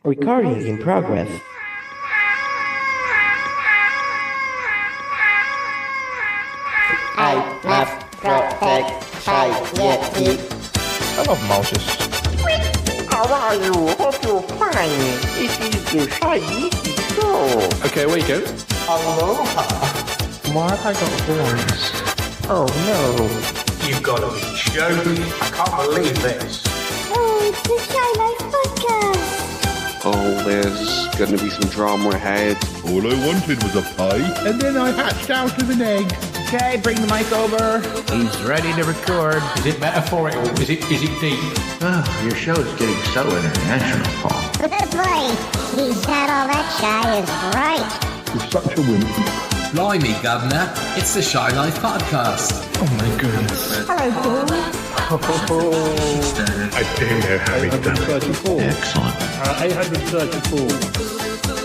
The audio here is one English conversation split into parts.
Recording in progress. I love protect Shy Yeti. I love mouses. How are you? Hope you're fine. It is the Shy Yeti show. Okay, away you go. Aloha. Why have I got horns? Oh no. You've got to be joking. I can't believe this. Oh, it's the Shy Life Podcast. Oh, there's going to be some drama ahead. All I wanted was a pie, and then I hatched out of an egg. Okay, bring the mic over. He's ready to record. Is it metaphorical? Is it deep? Oh, your show's getting so international, Paul. Boy, he said all that shy is right. You're such a wimp. Blimey, Governor, it's the Shy Life Podcast. Oh my goodness. Hello, Paul. I do know how he's done it. 34. Excellent. 834.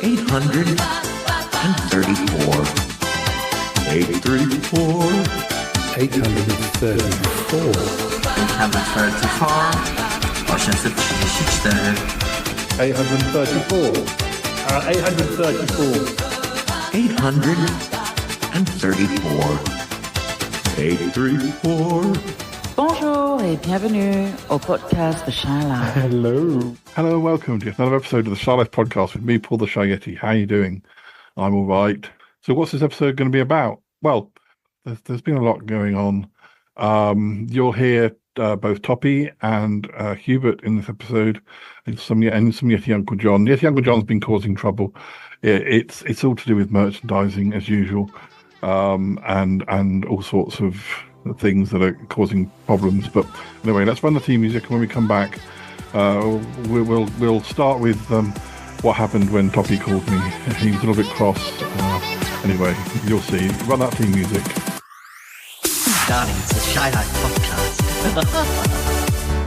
834. 834. 834. 834. 834. Bonjour et bienvenue au podcast The Shy Life. Hello. Hello and welcome to another episode of the Shy Life Podcast with me, Paul the Shy Yeti. How are you doing? I'm all right. So what's this episode going to be about? Well, there's been a lot going on. You'll hear both Toppy and Hubert in this episode, and some Yeti Uncle John. Yeti Uncle John's been causing trouble. It's all to do with merchandising as usual, and all sorts of things that are causing problems. But anyway, let's run the theme music, and when we come back, we'll start with what happened when Toppy called me. He was a little bit cross. Anyway, you'll see. Run that theme music. Darling, it's the Shy Life Podcast.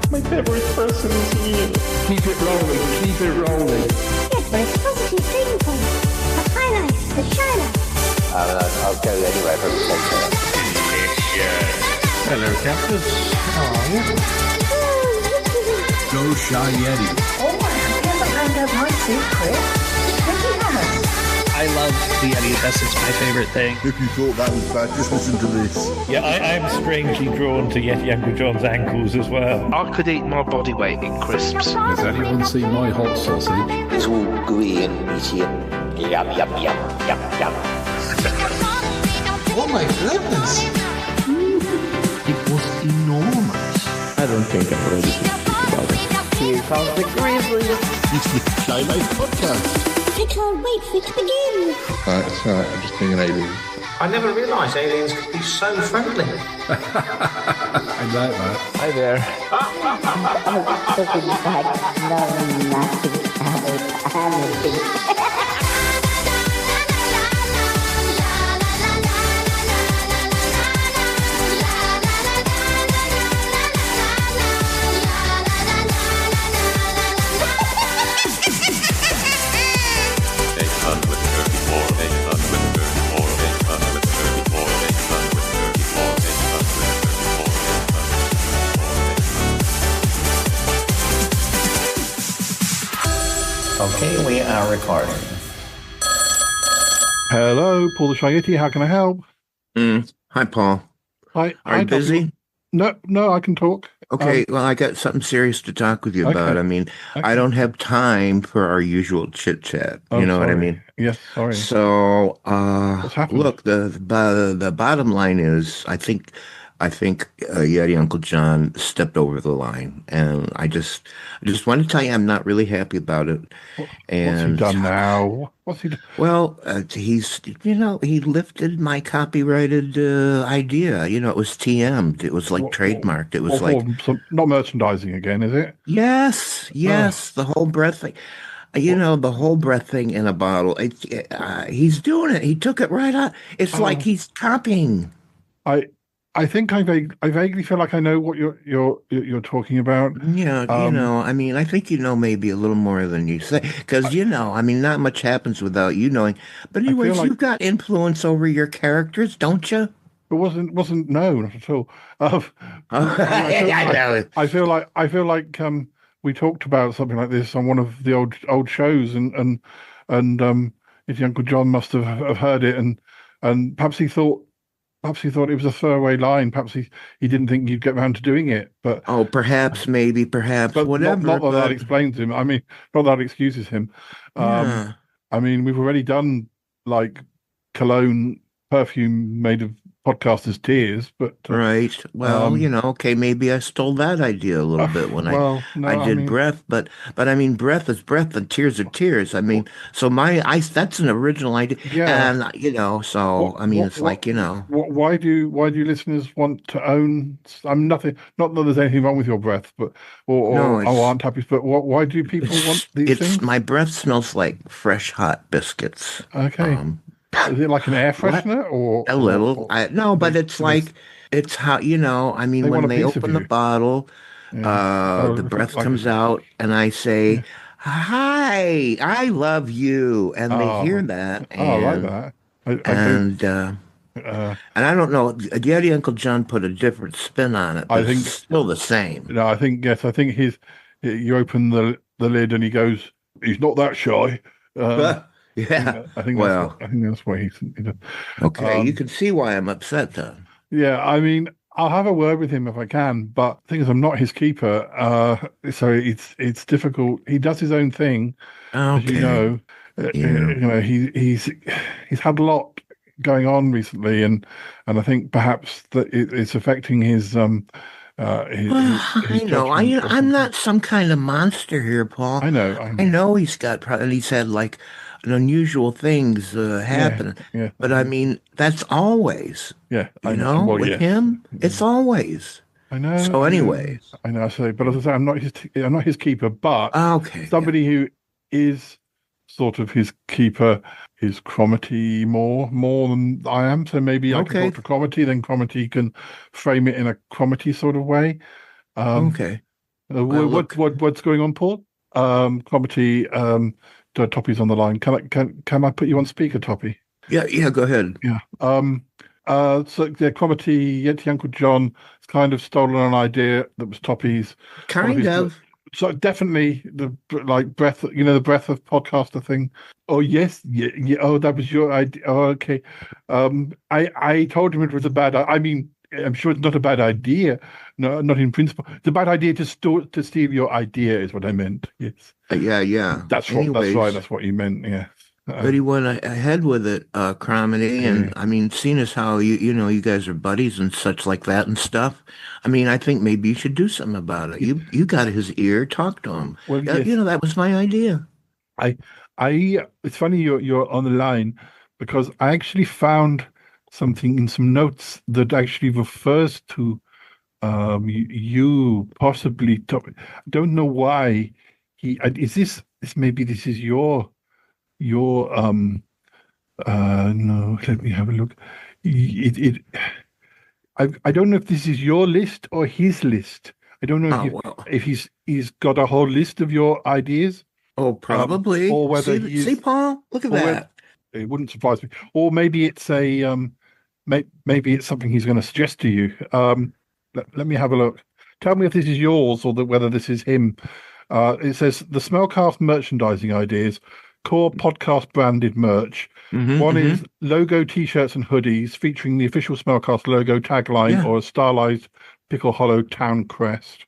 My favorite person is you. Keep it rolling, keep it rolling. Yes, but it's positive thing, Paul. The highlights, the Shy Life. I'll go anywhere from the center. Hello, Captain. How are you? Go Shy Yeti. Oh, I haven't found out my secret. Ricky Hammers. I love the Yeti. That's just my favorite thing. If you thought that was bad, just listen to this. Yeah, I'm strangely drawn to Yeti Uncle John's ankles as well. I could eat my body weight in crisps. Has anyone seen my hot sausage? It's all gooey and meaty and yum, yum, yum, yum, yum. Oh my goodness. It was enormous. I don't think I'm ready to speak about it. Here comes the grizzly. It's the Shy Life Podcast. I can't wait for it to begin. It's alright, I'm just being an alien. I never realised aliens could be so friendly. I like that. Hi there. Okay, we are recording. Hello, Paul the Shy Yeti. How can I help? Hi, Paul. Hi. Are you busy? No, I can talk. Okay, well, I got something serious to talk with you about. I mean, I don't have time for our usual chit chat. You know what I mean? Yes, sorry. So, What's happened? look, the bottom line is, I think Yeti Uncle John stepped over the line, and I just want to tell you, I'm not really happy about it. What's And he done now? What's he done? well, he lifted my copyrighted idea. It was TM'd. It was like trademarked. It was like, Not merchandising again, is it? yes, the whole breath thing. The whole breath thing in a bottle. He's doing it. He took it right out. It's like he's copying. I think I vaguely feel like I know what you're talking about. Yeah, I mean, I think maybe a little more than you say, because I mean, not much happens without you knowing. But anyways, you've got influence over your characters, don't you? It wasn't no, not at all. I know. I feel like we talked about something like this on one of the old shows, and his Uncle John must have heard it, and perhaps he thought it was a throwaway line. Perhaps he didn't think you'd get around to doing it, but Oh, perhaps, maybe, perhaps, but whatever. not that that But explains him. I mean, not that excuses him. Um, yeah, I mean, we've already done like cologne perfume made of podcasters' tears, but right. Well, um, okay, maybe I stole that idea a little bit when well, I no, I did mean, breath, but I mean, breath is breath and tears are tears. I mean, so that's an original idea, yeah. and so I mean, it's like Why do listeners want to own? I'm nothing. Not that there's anything wrong with your breath, but no, or aren't happy. But why do people want these it's things? my breath smells like fresh hot biscuits. Okay, is it like an air What? freshener A little. or I no, but it's like it's how I mean, they want when a they piece of open the you? bottle, Yeah. Oh, the breath like comes out, and I say, yeah. "Hi, I love you," and they hear Oh, that, oh, I like that. I don't. and Uh, and I don't know. Yeti Uncle John put a different spin on it, but I it's think still the same. no. I think yes. I think you open the lid and he goes. He's not that shy. Um, Yeah. I Well, think that's why he does. okay, you Um, can see why I'm upset then. yeah, I mean, I'll have a word with him if I can, but the thing is, I'm not his keeper, so it's difficult. He does his own thing, as you Okay. know. Yeah. He's had a lot going on recently, and I think perhaps that it's affecting Well, his I know. judgment or I'm something. not some kind of monster here, Paul. I I know. know he's had like unusual things Yeah, happen, yeah, but I mean that's always, yeah. I know. Well, with yes, him, it's always. I know, So, I know, anyways, I know. So, but as I say, I'm not his keeper, but okay, yeah, somebody who is sort of his keeper is Cromitty more than I am. So maybe I can okay, talk to Cromitty, then Cromitty can frame it in a Cromitty sort of way. Um, okay. Well, look, what's going on, Paul? Cromitty, Toppy's on the line. Can I put you on speaker, Toppy? yeah, yeah. Go ahead. Yeah. So yeah, Cromitty, Yeti Uncle John has kind of stolen an idea that was Toppy's. One of Kind his, of. so definitely the like breath, the breath of podcaster thing. Oh yes, yeah, yeah. Oh, that was your idea. Oh, okay. I told him it was a bad. I mean, I'm sure it's not a bad idea. No, not in principle. It's a bad idea to steal your idea, is what I meant. Yes, Yeah, yeah. that's what. That's right. Anyways, That's what you meant. Yeah. but he went ahead with it, Cromedy, Yeah. and I mean, seeing as how you guys are buddies and such like that and stuff, I mean, I think maybe you should do something about it. You got his ear, talk to him. Well, yes. That was my idea. I, It's funny you're on the line because I actually found something in some notes that actually refers to you possibly. I don't know why is this maybe this is your no, let me have a look. It I don't know if this is your list or his list. I don't know Oh well. if he's got a whole list of your ideas, Oh, probably. or whether See, Paul, look at or whether that. it wouldn't surprise me, or maybe it's maybe it's something he's going to suggest to you. Let me have a look. Tell me if this is yours or whether this is him. It says the Smellcast merchandising ideas, core podcast branded merch. One is logo T-shirts and hoodies featuring the official Smellcast logo tagline Yeah. or a stylized Pickle Hollow town crest.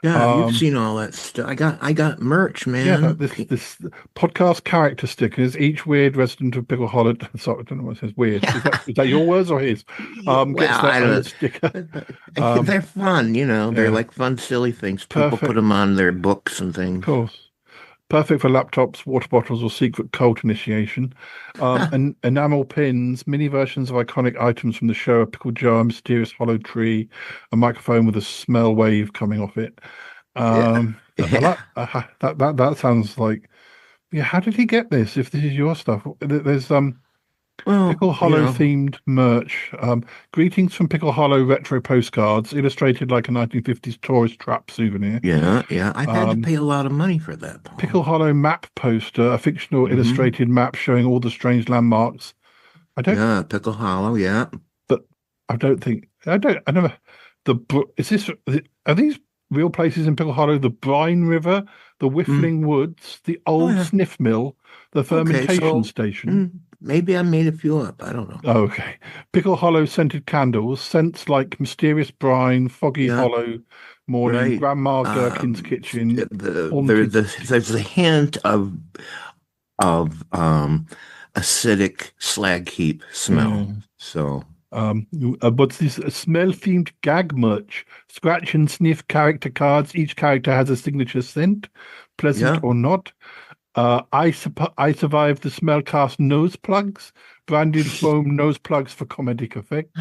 Yeah, you've seen all that stuff. I got merch, Yeah, man. this podcast character stickers, each weird resident of Pickle Hollow. Sorry, I don't know what it says. Weird. Is that your words or his? Well, Gets I their don't own sticker. They're fun, They're Yeah. like fun, silly things. People Perfect. put them on their books and Of things. course. Perfect for laptops, water bottles, or secret cult initiation. And enamel pins, mini versions of iconic items from the show: a pickle jar, a mysterious hollow tree, a microphone with a smell wave coming off it. Yeah. That sounds like, yeah. How did he get this? If this is your stuff, there's Well, Pickle Hollow themed merch. Greetings from Pickle Hollow retro postcards, illustrated like a 1950s tourist trap souvenir. yeah. I've had to pay a lot of money for that, Paul. Pickle Hollow map poster, a fictional illustrated map showing all the strange landmarks. Yeah, Pickle Hollow, yeah. But I don't think I never. Is this? Are these real places in Pickle Hollow: the Brine River, the Whiffling Woods, the old yeah. Sniff Mill, the fermentation station. Maybe I made a few up. I don't know. Okay. Pickle Hollow scented candles, scents like mysterious brine, foggy Yeah, hollow morning, right. Grandma Gherkin's kitchen, haunted. There's a hint of acidic slag heap smell. Yeah. So What's this? Smell-themed gag merch. Scratch and sniff character cards. Each character has a signature scent, pleasant yeah, or not. I survived the smellcast nose plugs. Branded foam nose plugs for comedic effect.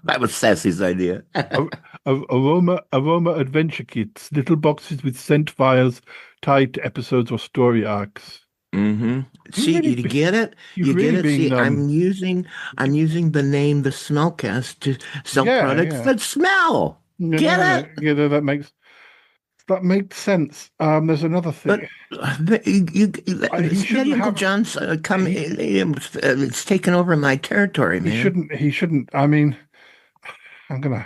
that was Sassy's idea. Aroma adventure kits. Little boxes with scent vials tied to episodes or story arcs. Mm-hmm. See, you get it? You've You get really it? See, been I'm using the name the Smellcast to sell products that smell. Get it? Yeah, that makes sense. There's another thing. But Yeti Uncle John's it's taken over my territory, man. He shouldn't. I mean,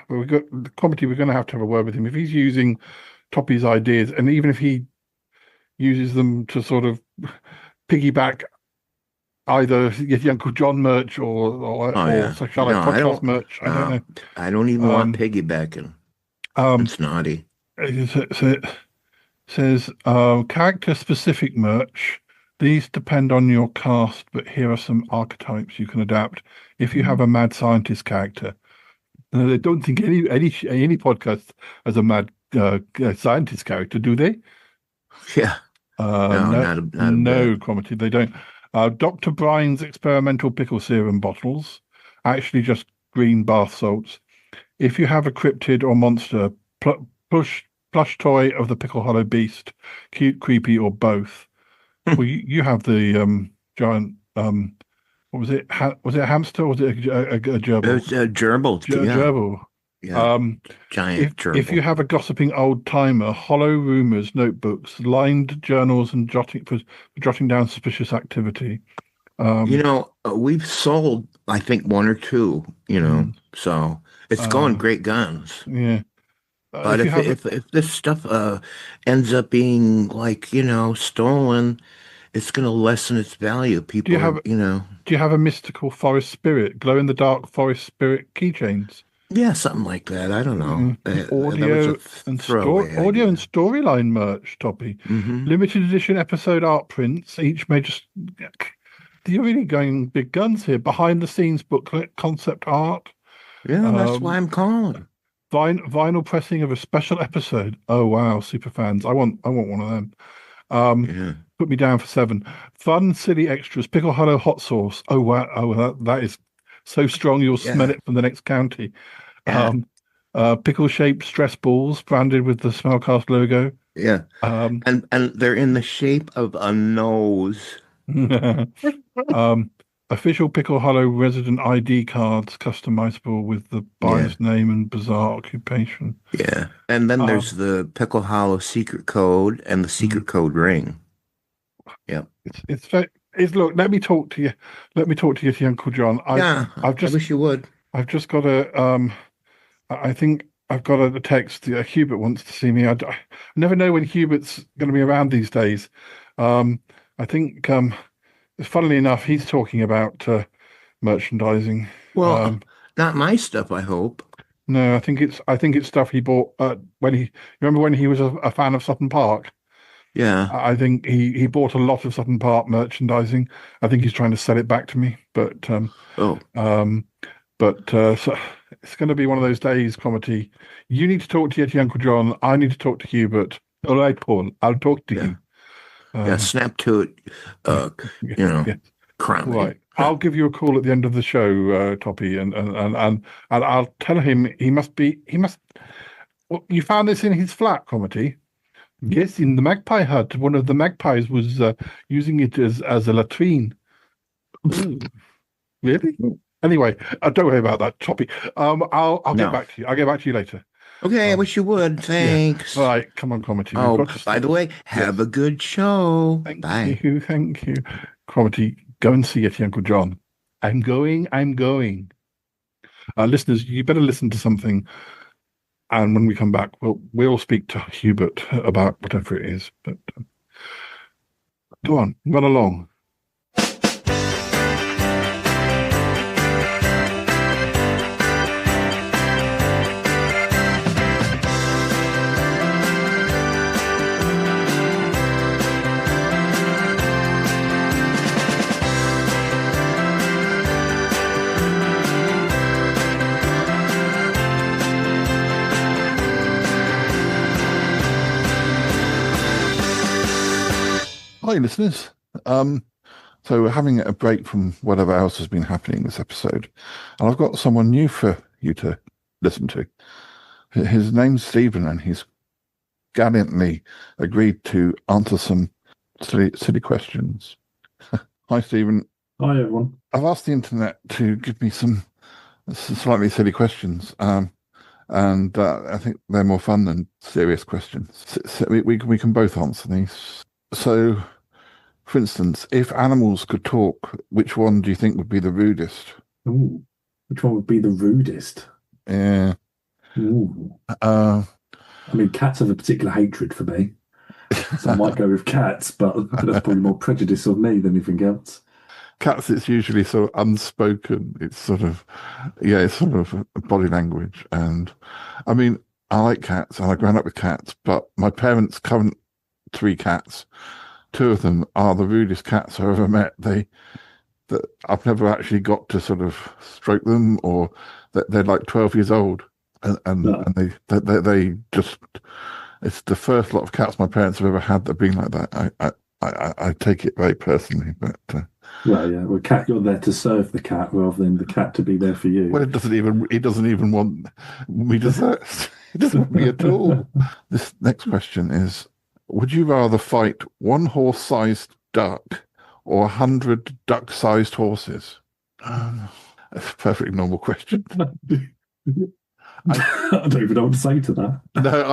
we've got the comedy. We're gonna have to have a word with him if he's using Toppy's ideas, and even if he uses them to sort of piggyback either Yeti Uncle John merch or podcast merch. I don't know. I don't even want piggybacking. It's naughty. It says character specific merch. These depend on your cast, but here are some archetypes you can adapt. If you have a mad scientist character, they don't think any podcast has a mad scientist character, do they? Yeah. No, comedy. They don't. Dr. Brine's experimental pickle serum bottles, actually just green bath salts. If you have a cryptid or monster, plush toy of the Pickle Hollow beast, cute, creepy, or both. Well, you have the giant. What was it? Was it a hamster or was it a gerbil? It was a gerbil. Gerbil. Yeah. Giant gerbil. If you have a gossiping old timer, hollow rumors, notebooks, lined journals, and jotting down suspicious activity. We've sold, I think, one or two. So it's going great guns. Yeah. But if this stuff ends up being stolen, it's going to lessen its value. People, do you have a mystical forest spirit, glow in the dark forest spirit keychains? Yeah, something like that. I don't know. Audio and storyline merch, Toppy. Limited edition episode art prints. Each may just. You're really going big guns here. Behind the scenes booklet, concept art. Yeah, that's why I'm calling. Vinyl pressing of a special episode. Oh wow, super fans! I want one of them. Put me down for 7. Fun, silly extras. Pickle Hollow hot sauce. Oh wow! Oh, that is so strong you'll smell it from the next county. Pickle shaped stress balls branded with the Smellcast logo. Yeah. And they're in the shape of a nose. Official Pickle Hollow resident ID cards, customizable with the buyer's name and bizarre occupation. Yeah, and then there's the Pickle Hollow secret code and the secret code ring. Yeah, look. Let me talk to you. Let me talk to you, Uncle John. I wish you would. I've just got a. I think I've got a text. Hubert wants to see me. I never know when Hubert's going to be around these days. I think. Funnily enough, he's talking about merchandising. Well, not my stuff, I hope. No, I think it's stuff he bought when he was a fan of Sutton Park. Yeah, I think he bought a lot of Sutton Park merchandising. I think he's trying to sell it back to me, but so it's going to be one of those days, Comedy. You need to talk to Yeti Uncle John. I need to talk to Hubert. All right, Paul. I'll talk to you. Snap to it. Crown. Right. I'll give you a call at the end of the show, Toppy, and I'll tell him he must. Well, you found this in his flat, Comedy. Yes, in the magpie hut. One of the magpies was using it as a latrine. Really? Anyway, don't worry about that, Toppy. I'll get back to you. I'll get back to you later. Okay, I wish you would. Thanks. Yeah. All right, come on, Comedy. Oh, by the way, have a good show. Thank you. Comedy, go and see Yeti Uncle John. I'm going. Listeners, you better listen to something And when we come back, we'll speak to Hubert about whatever it is. But go on, run along. Hi, listeners. So we're having a break from whatever else has been happening this episode, and I've got someone new for you to listen to. His name's Stephen, and he's gallantly agreed to answer some silly questions. Hi, Stephen. Hi, everyone. I've asked the internet to give me some slightly silly questions, and I think they're more fun than serious questions. So we can both answer these. So, for instance, if animals could talk, which one do you think would be the rudest? Ooh, which one would be the rudest? Yeah. Ooh. I mean, cats have a particular hatred for me, so I might go with cats, but that's probably more prejudice of me than anything else. Cats, it's usually sort of unspoken. It's sort of body language. And I mean, I like cats and I grown up with cats, but my parents' current 3 cats, 2 of them are the rudest cats I've ever met. That I've never actually got to sort of stroke them, or they're like 12 years old, and they just, it's the first lot of cats my parents have ever had that have been like that. I take it very personally, but Well, cat, you're there to serve the cat rather than the cat to be there for you. well, it doesn't even want me to serve. It doesn't want me at all. This next question is: would you rather fight 1 horse-sized duck or 100 duck-sized horses? That's a perfectly normal question. I don't even know what to say to that. No,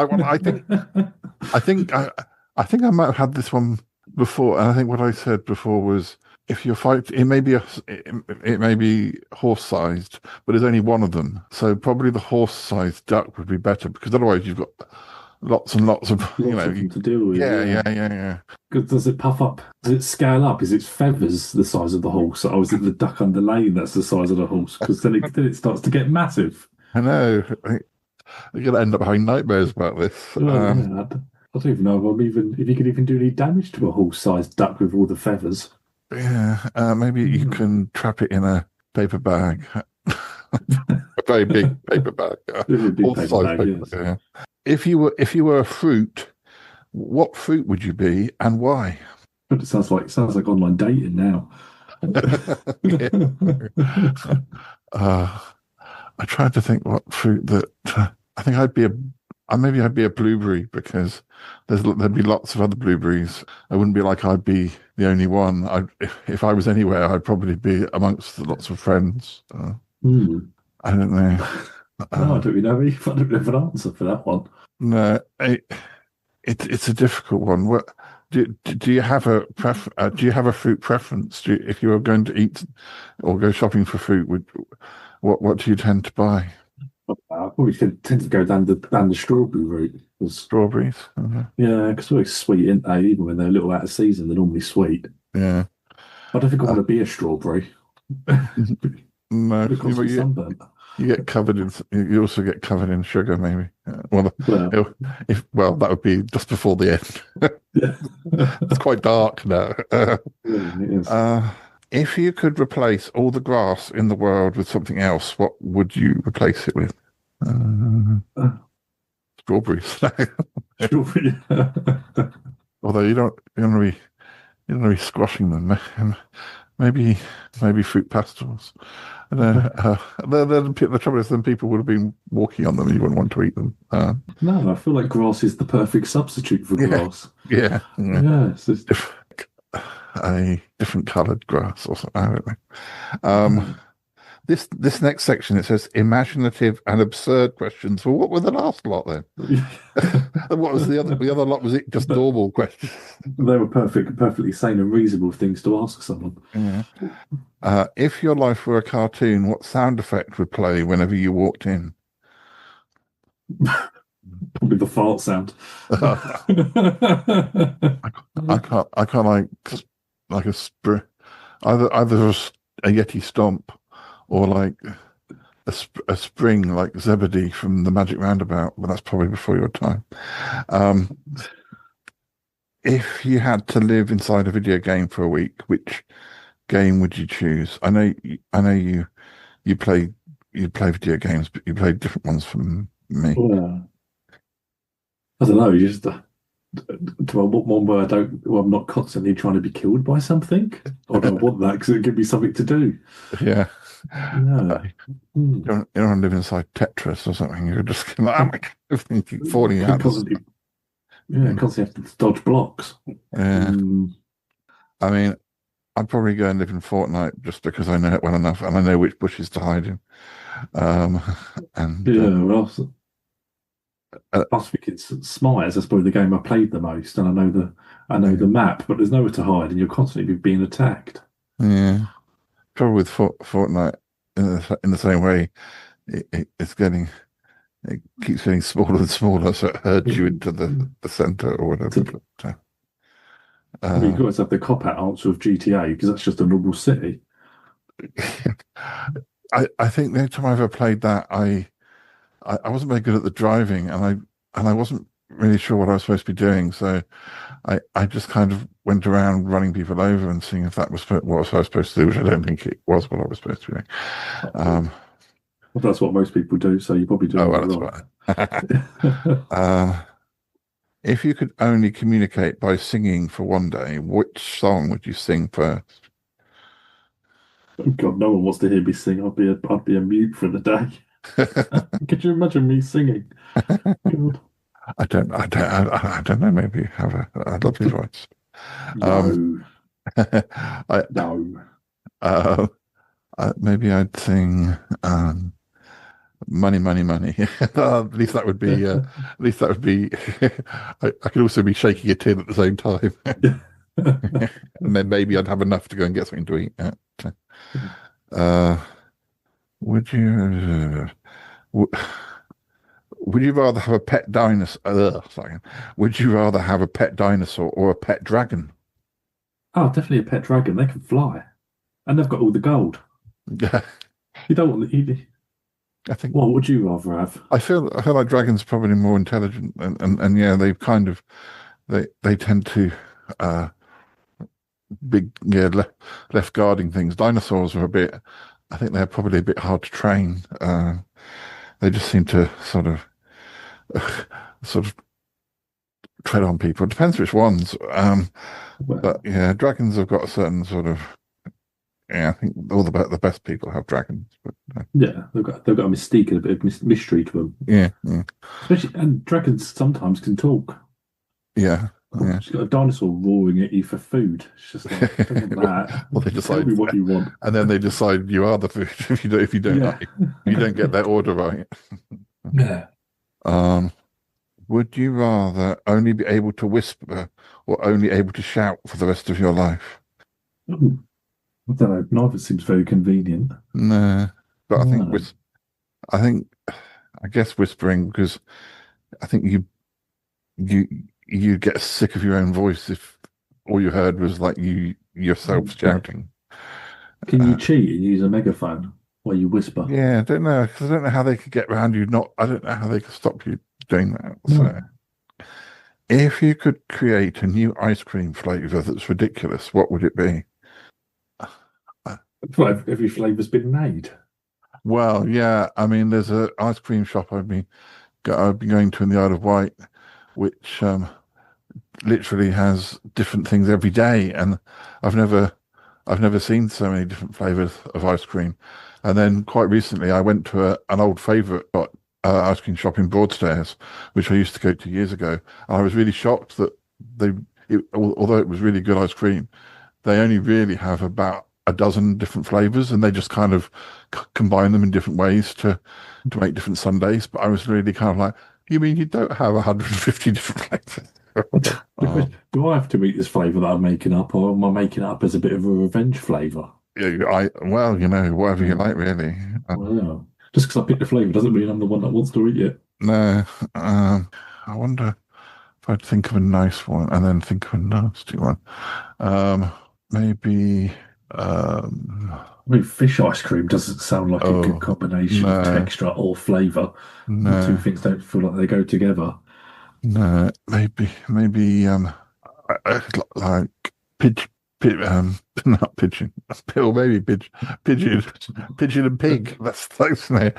I think I might have had this one before, and I think what I said before was, if you're fighting, it may be horse-sized, but there's only one of them, so probably the horse-sized duck would be better, because otherwise you've got lots and lots of them to deal with. Yeah. Does it puff up? Does it scale up? Is its feathers the size of the horse? Or is it the duck underlaying that's the size of the horse? Because then it starts to get massive. I know. You're going to end up having nightmares about this. I don't even know if you could even do any damage to a horse-sized duck with all the feathers. Yeah, maybe you can trap it in a paper bag. A very big paper bag. Yeah. If you were a fruit, what fruit would you be and why? It sounds like online dating now. I tried to think what fruit that I think I'd be a blueberry, because there'd be lots of other blueberries. I wouldn't be like I'd be the only one. If I was anywhere, I'd probably be amongst lots of friends. I don't know. I don't really know. I don't have an answer for that one. No, it's a difficult one. What do you have a do you have a fruit preference? If you were going to eat or go shopping for fruit, what do you tend to buy? I probably tend to go down the strawberry route. Strawberries? Yeah, because they're always sweet, aren't they? Even when they're a little out of season, they're normally sweet. Yeah. I don't think I want to be a strawberry. No, you get covered in. You also get covered in sugar, maybe. That would be just before the end. It's quite dark now. It is. If you could replace all the grass in the world with something else, what would you replace it with? Strawberries. Strawberry. Although you don't want to be squashing them. Maybe fruit pastels. The trouble is, then people would have been walking on them, and you wouldn't want to eat them. No, I feel like grass is the perfect substitute for grass. Yeah. It's just... a different coloured grass or something. I don't know. This next section, it says imaginative and absurd questions. Well, what were the last lot then? What was the other? The other lot, was it just normal questions? They were perfectly sane and reasonable things to ask someone. Yeah. If your life were a cartoon, what sound effect would play whenever you walked in? Probably the fart sound. I can't like either a Yeti stomp or like a spring like Zebedee from the Magic Roundabout, but that's probably before your time. If you had to live inside a video game for a week, which game would you choose? I know you play video games, but you play different ones from me. I don't know. You just one where I'm not constantly trying to be killed by something. I don't want that because it gives me something to do. Yeah. Yeah. You don't live inside Tetris or something. You're just like, everything falling out. Constantly have to dodge blocks. Yeah. I mean, I'd probably go and live in Fortnite just because I know it well enough and I know which bushes to hide in. Plus, Smite is probably the game I played the most, and I know the map, but there's nowhere to hide, and you're constantly being attacked. Yeah, trouble with Fortnite in the same way, it keeps getting smaller and smaller, so it herds you into the center or whatever. You've got to have the cop-out answer of GTA because that's just a normal city. I think the only time I ever played that, I wasn't very good at the driving, and I wasn't really sure what I was supposed to be doing, so I just kind of went around running people over and seeing if that was what I was supposed to do, which I don't think it was what I was supposed to be doing. Well, that's what most people do, so you probably do. Oh, well, that's right. If you could only communicate by singing for one day, which song would you sing first? Oh God, no one wants to hear me sing. I'd be a mute for the day. Could you imagine me singing? God. I don't know. Maybe you have a lovely voice. No. No. Maybe I'd sing "Money, Money, Money." At least that would be. I could also be shaking a tin at the same time, and then maybe I'd have enough to go and get something to eat. Would you? Would you rather have a pet dinosaur? Would you rather have a pet dinosaur or a pet dragon? Oh, definitely a pet dragon. They can fly, and they've got all the gold. Yeah, you don't want the. I think. What would you rather have? I feel like dragons are probably more intelligent, and yeah, they kind of they tend to left guarding things. Dinosaurs are a bit. I think they're probably a bit hard to train. They just seem to sort of tread on people. It depends which ones. But yeah, dragons have got a certain sort of. Yeah, I think all the best people have dragons. But yeah, they've got a mystique and a bit of mystery to them. Yeah. Especially, and dragons sometimes can talk. Yeah. She's got a dinosaur roaring at you for food. It's just like that. Well, they decide tell me what you want, and then they decide you are the food if you don't get that order right. Yeah. Would you rather only be able to whisper or only able to shout for the rest of your life? Ooh. I don't know. Neither seems very convenient. No, but I guess whispering, because I think you get sick of your own voice if all you heard was like yourself shouting. Can you cheat and use a megaphone while you whisper? Yeah, I don't know, because I don't know how they could get around you. I don't know how they could stop you doing that. So, if you could create a new ice cream flavor that's ridiculous, what would it be? Every flavor's been made. Well, yeah. I mean, there's an ice cream shop I've been going to in the Isle of Wight, which literally has different things every day, and I've never seen so many different flavors of ice cream. And then quite recently, I went to an old favorite ice cream shop in Broadstairs, which I used to go to years ago, and I was really shocked that although it was really good ice cream, they only really have about a dozen different flavors, and they just kind of combine them in different ways to make different sundaes. But I was really kind of like, you mean you don't have 150 different flavors? Do I have to eat this flavor that I'm making up, or am I making it up as a bit of a revenge flavor? Yeah, whatever you like, really. Well, just because I picked the flavor doesn't mean I'm the one that wants to eat it. No. I wonder if I'd think of a nice one and then think of a nasty one. Maybe. I mean, fish ice cream doesn't sound like a good Oh combination of no, texture or flavour. The two no, things don't feel like they go together. no. Maybe. Like pigeon. Not pigeon. Or maybe pigeon, pigeon and pig. That's no.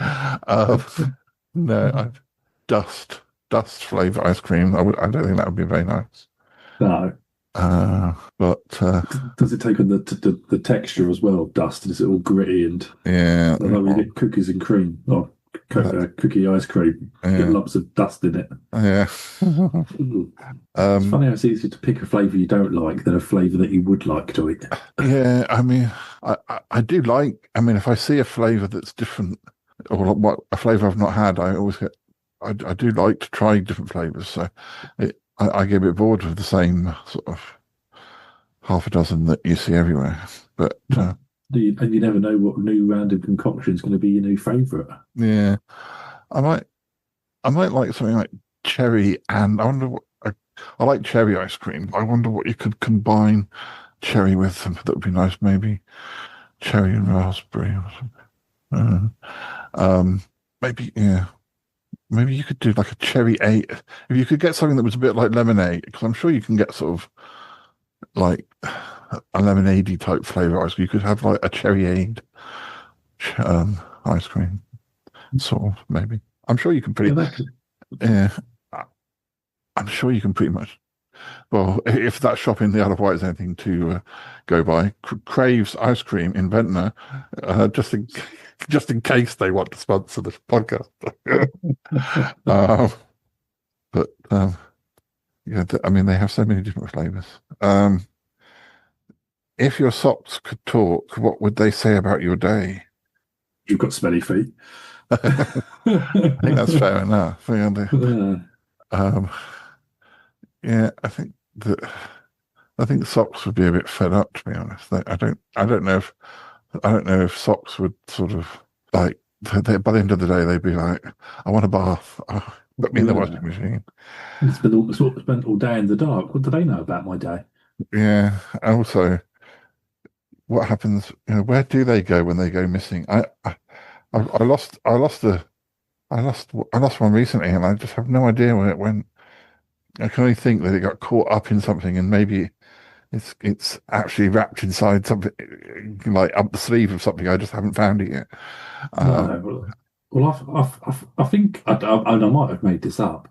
No, dust flavor ice cream. I don't think that would be very nice. No. But Does it take on the texture as well? Dust? Is it all gritty and yeah, like when you get cookies and cream or cookie ice cream? You get lumps of dust in it. Yeah. It's funny how it's easier to pick a flavour you don't like than a flavour that you would like to eat. Yeah, I mean, I do like. I mean, if I see a flavour that's different or what a flavour I've not had, I always get. I do like to try different flavours. So I get a bit bored with the same sort of half a dozen that you see everywhere. But and you never know what new random concoction is going to be your new favourite. yeah, I might like something like cherry, and I wonder what I like cherry ice cream. I wonder what you could combine cherry with them. That would be nice. Maybe cherry and raspberry or something. Maybe yeah. Maybe you could do like a cherry eight. If you could get something that was a bit like lemonade, because I'm sure you can get sort of like a lemonade type flavor ice cream. You could have like a cherry aid ice cream, sort of maybe. I'm sure you can yeah. I'm sure you can pretty much. Well, if that shop in the Isle of Wight is anything to go by, Crave's Ice Cream in Ventnor, just in case they want to sponsor this podcast. Yeah, I mean, they have so many different flavors. If your socks could talk, what would they say about your day? You've got smelly feet. I think that's fair enough. Yeah, I think socks would be a bit fed up, to be honest. I don't know if socks would sort of like by the end of the day they'd be like, I want a bath. Put me in the washing machine. Spent all day in the dark. What do they know about my day? Yeah. Also, what happens? Where do they go when they go missing? I lost one recently, and I just have no idea where it went. I can only think that it got caught up in something, and maybe it's actually wrapped inside something, like up the sleeve of something. I just haven't found it yet. Well, I think I might have made this up.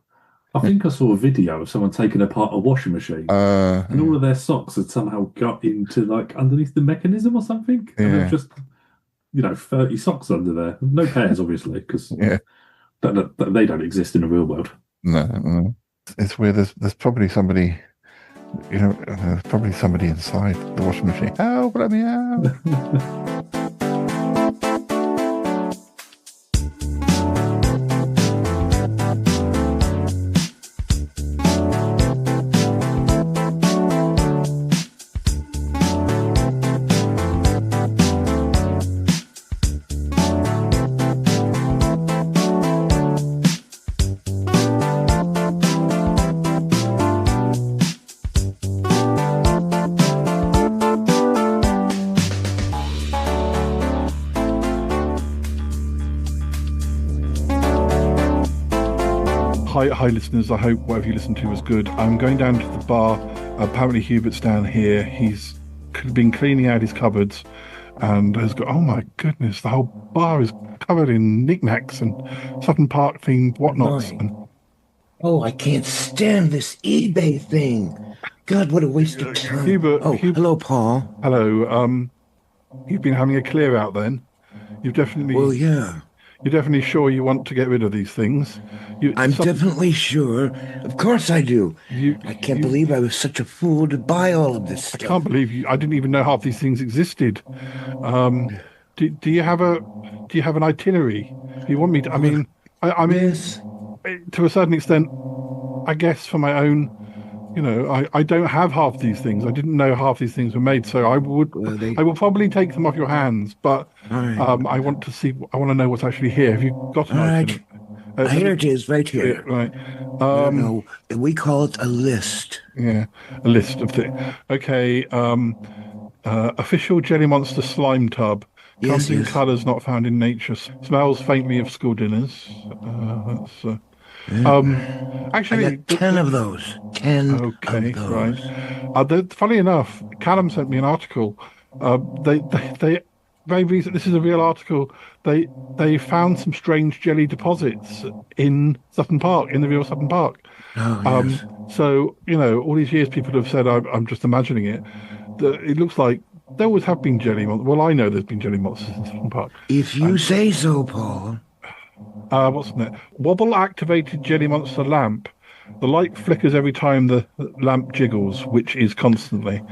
I think I saw a video of someone taking apart a washing machine, and all of their socks had somehow got into like underneath the mechanism or something, and there's just 30 socks under there. No pairs, obviously, because they don't exist in the real world. No. It's weird. There's probably somebody, there's probably somebody inside the washing machine. Help, let me out. Hi listeners, I hope whatever you listened to was good. I'm going down to the bar. Apparently Hubert's down here. He's been cleaning out his cupboards and has got, oh my goodness, the whole bar is covered in knickknacks and Sutton Park themed whatnots. Oh, I can't stand this eBay thing. God, what a waste of time. Hubert, hello, Paul. Hello. You've been having a clear out then? You've definitely... Well, yeah. You're definitely sure you want to get rid of these things? I'm definitely sure. Of course I do. I can't believe I was such a fool to buy all of this stuff. I can't believe you. I didn't even know half these things existed. Do you have an itinerary? You want me to? I mean, yes. To a certain extent, I guess for my own. I don't have half these things. I didn't know half these things were made, so I will probably take them off your hands. But I want to know what's actually here. Have you got an itinerary? Here it is, right Yeah, here. right. No, we call it a list. Yeah, a list of things. Okay. Official Jelly Monster slime tub. Comes in colours not found in nature. Smells faintly of school dinners. Actually, I got 10 of those. 10 okay, of those. Right. Funny enough, Callum sent me an article. They very recent. This is a real article. They found some strange jelly deposits in Sutton Park, in the real Sutton Park. Oh, yes. So all these years, people have said I'm just imagining it. It looks like there always have been jelly monsters. Well, I know there's been jelly monsters in Sutton Park. If you say so, Paul. What's in it? Wobble-activated jelly monster lamp. The light flickers every time the lamp jiggles, which is constantly.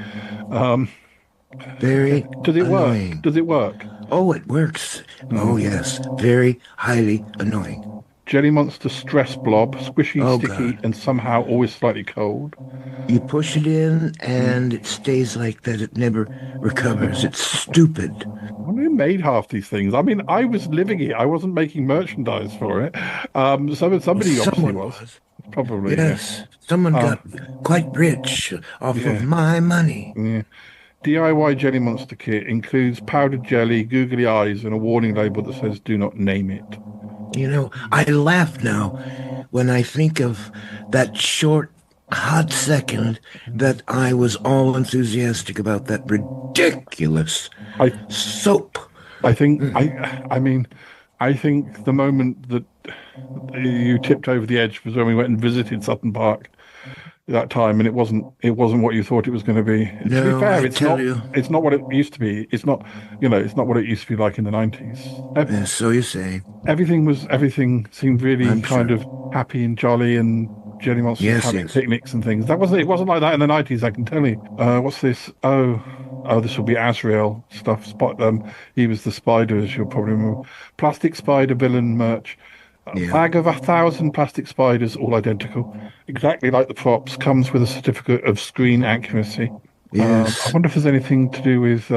Very Does it annoying. work? Does it work? Oh, it works. Oh, yes. Very highly annoying. Jelly monster stress blob, squishy, sticky, and somehow always slightly cold. You push it in, and it stays like that. It never recovers. It's stupid. I wonder who made half these things. I mean, I was living it. I wasn't making merchandise for it. Somebody obviously was. Probably. Yes. Yeah. Someone got quite rich off of my money. Yeah. DIY Jelly Monster kit includes powdered jelly, googly eyes, and a warning label that says "Do not name it." I laugh now when I think of that short, hot second that I was all enthusiastic about that ridiculous soap. I think, I think the moment that you tipped over the edge was when we went and visited Sutton Park that time, and it wasn't what you thought it was going to be. No, to be fair, it's not what it used to be. It's not what it used to be like in the 90s. So you say. Everything seemed really kind of happy and jolly, and jelly monsters having picnics and things. It wasn't like that in the 90s, I can tell you. What's this? Oh, this will be Azrael stuff. He was the spider, as you'll probably remember. Plastic spider villain merch. Bag of 1,000 plastic spiders, all identical, exactly like the props. Comes with a certificate of screen accuracy. Yes. I wonder if there's anything to do with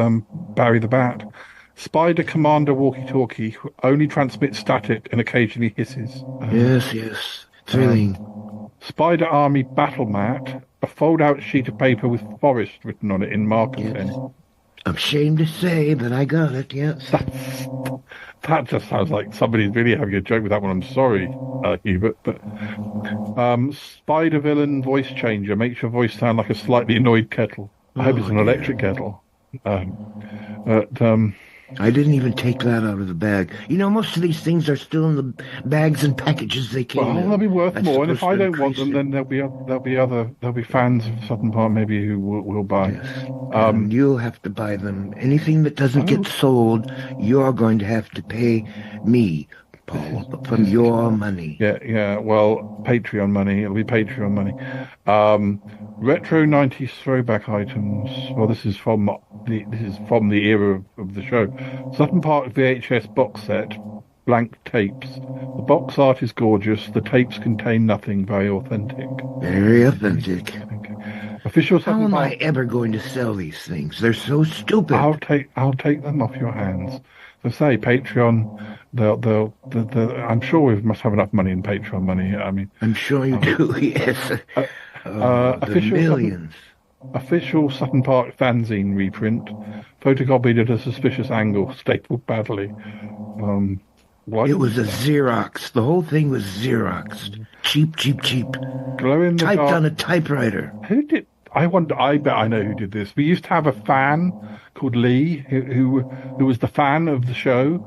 Barry the Bat. Spider Commander walkie-talkie only transmits static and occasionally hisses. Yes. Thrilling. Spider Army battle mat, a fold-out sheet of paper with forest written on it in marker pen. I'm ashamed to say that I got it, yes. That just sounds like somebody's really having a joke with that one. I'm sorry, Hubert, but Spider Villain voice changer makes your voice sound like a slightly annoyed kettle. I hope it's an electric kettle. I didn't even take that out of the bag. Most of these things are still in the bags and packages they came in. Well, they'll be worth more, and if I don't want them, then there'll be fans of Sutton Park maybe who will buy. Yes. You'll have to buy them. Anything that doesn't get sold, you're going to have to pay me, Paul, from your money. Yeah. Well, Patreon money. It'll be Patreon money. Retro 90s throwback items. Well, this is from the era of the show. Sutton Park VHS box set, blank tapes. The box art is gorgeous. The tapes contain nothing. Very authentic. Very authentic. Okay. Official Sutton How am Park. I ever going to sell these things? They're so stupid. I'll take them off your hands. So say Patreon. I'm sure we must have enough money in Patreon money. I mean, I'm sure you do. Yes. The millions. Official Sutton Park fanzine reprint, photocopied at a suspicious angle, stapled badly. It was a Xerox. The whole thing was Xeroxed. Cheap. Typed on a typewriter. Who did? I wonder. I bet I know who did this. We used to have a fan called Lee, who was the fan of the show.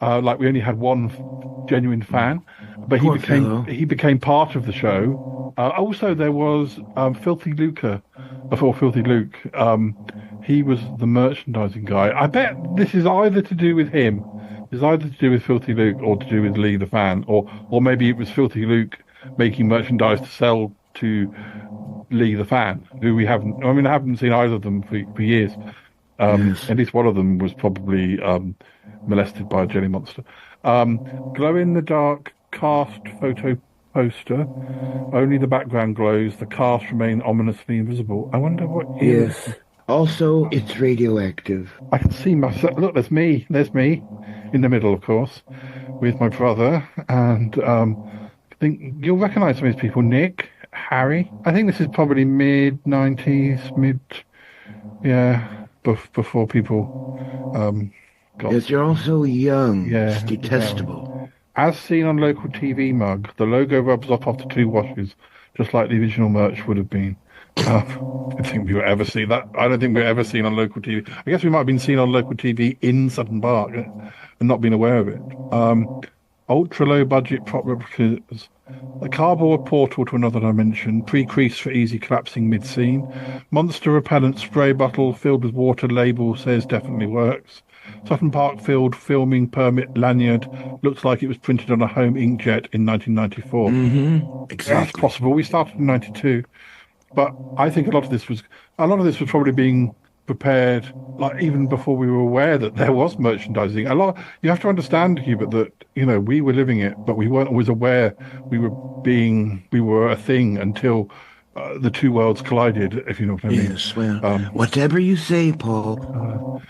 Like we only had one genuine fan, but he became part of the show. Also, there was Filthy Luca, before Filthy Luke. He was the merchandising guy. I bet this is either to do with him, it's either to do with Filthy Luke or to do with Lee the fan, or maybe it was Filthy Luke making merchandise to sell to Lee the fan, who I haven't seen either of them for years. Yes. At least one of them was probably molested by a jelly monster. Glow-in-the-dark cast photo poster. Only the background glows. The cast remain ominously invisible. I wonder what is. Yes. Also, it's radioactive. I can see myself. Look, there's me in the middle, of course. with my brother, and I think you'll recognise some of these people. Nick, Harry. I think this is probably mid-90s, before people got. Yes, you're all so young. Yeah, It's detestable. As seen on local TV mug, the logo rubs off after 2 washes, just like the original merch would have been. I don't think we were ever seen that. I don't think we were ever seen on local TV. I guess we might have been seen on local TV in Sutton Park and not been aware of it. Ultra low budget prop replicas, a cardboard portal to another dimension, pre-crease for easy collapsing mid-scene, monster repellent spray bottle filled with water, label says definitely works. Sutton Park Field filming permit lanyard looks like it was printed on a home inkjet in 1994. Exactly. That's possible. We started in 92. But I think a lot of this was probably being prepared, like even before we were aware that there was merchandising. You have to understand, Hubert, that we were living it, but we weren't always aware we were a thing until the two worlds collided. If you know what I mean. Yes. Well, whatever you say, Paul.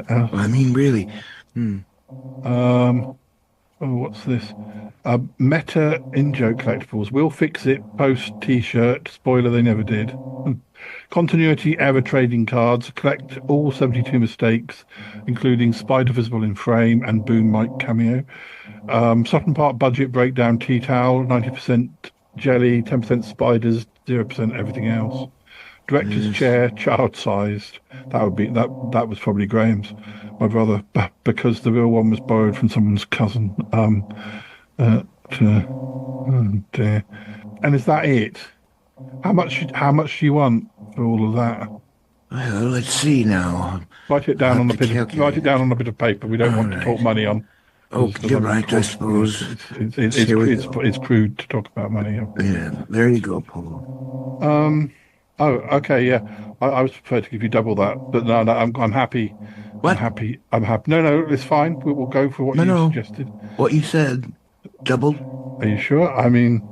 I mean, really. What's this? Meta in-joke collectibles. We'll fix it. Post T-shirt. Spoiler, they never did. Continuity error trading cards. Collect all 72 mistakes, including Spider Visible in Frame and Boom Mike cameo. Sutton Park budget breakdown tea towel. 90% jelly, 10% spiders, 0% everything else. Director's chair, child-sized. That was probably Graham's, my brother, because the real one was borrowed from someone's cousin. Oh dear. And is that it? How much do you want for all of that? Well, let's see now. Write it down on a bit of paper. We don't want to talk money on. Oh, you're right, I suppose. It's crude to talk about money. Yeah, there you go, Paul. Oh, okay, yeah. I was prepared to give you double that, but no, I'm happy. What? I'm happy. No, it's fine. We'll go for what you suggested. What you said, double. Are you sure? I mean,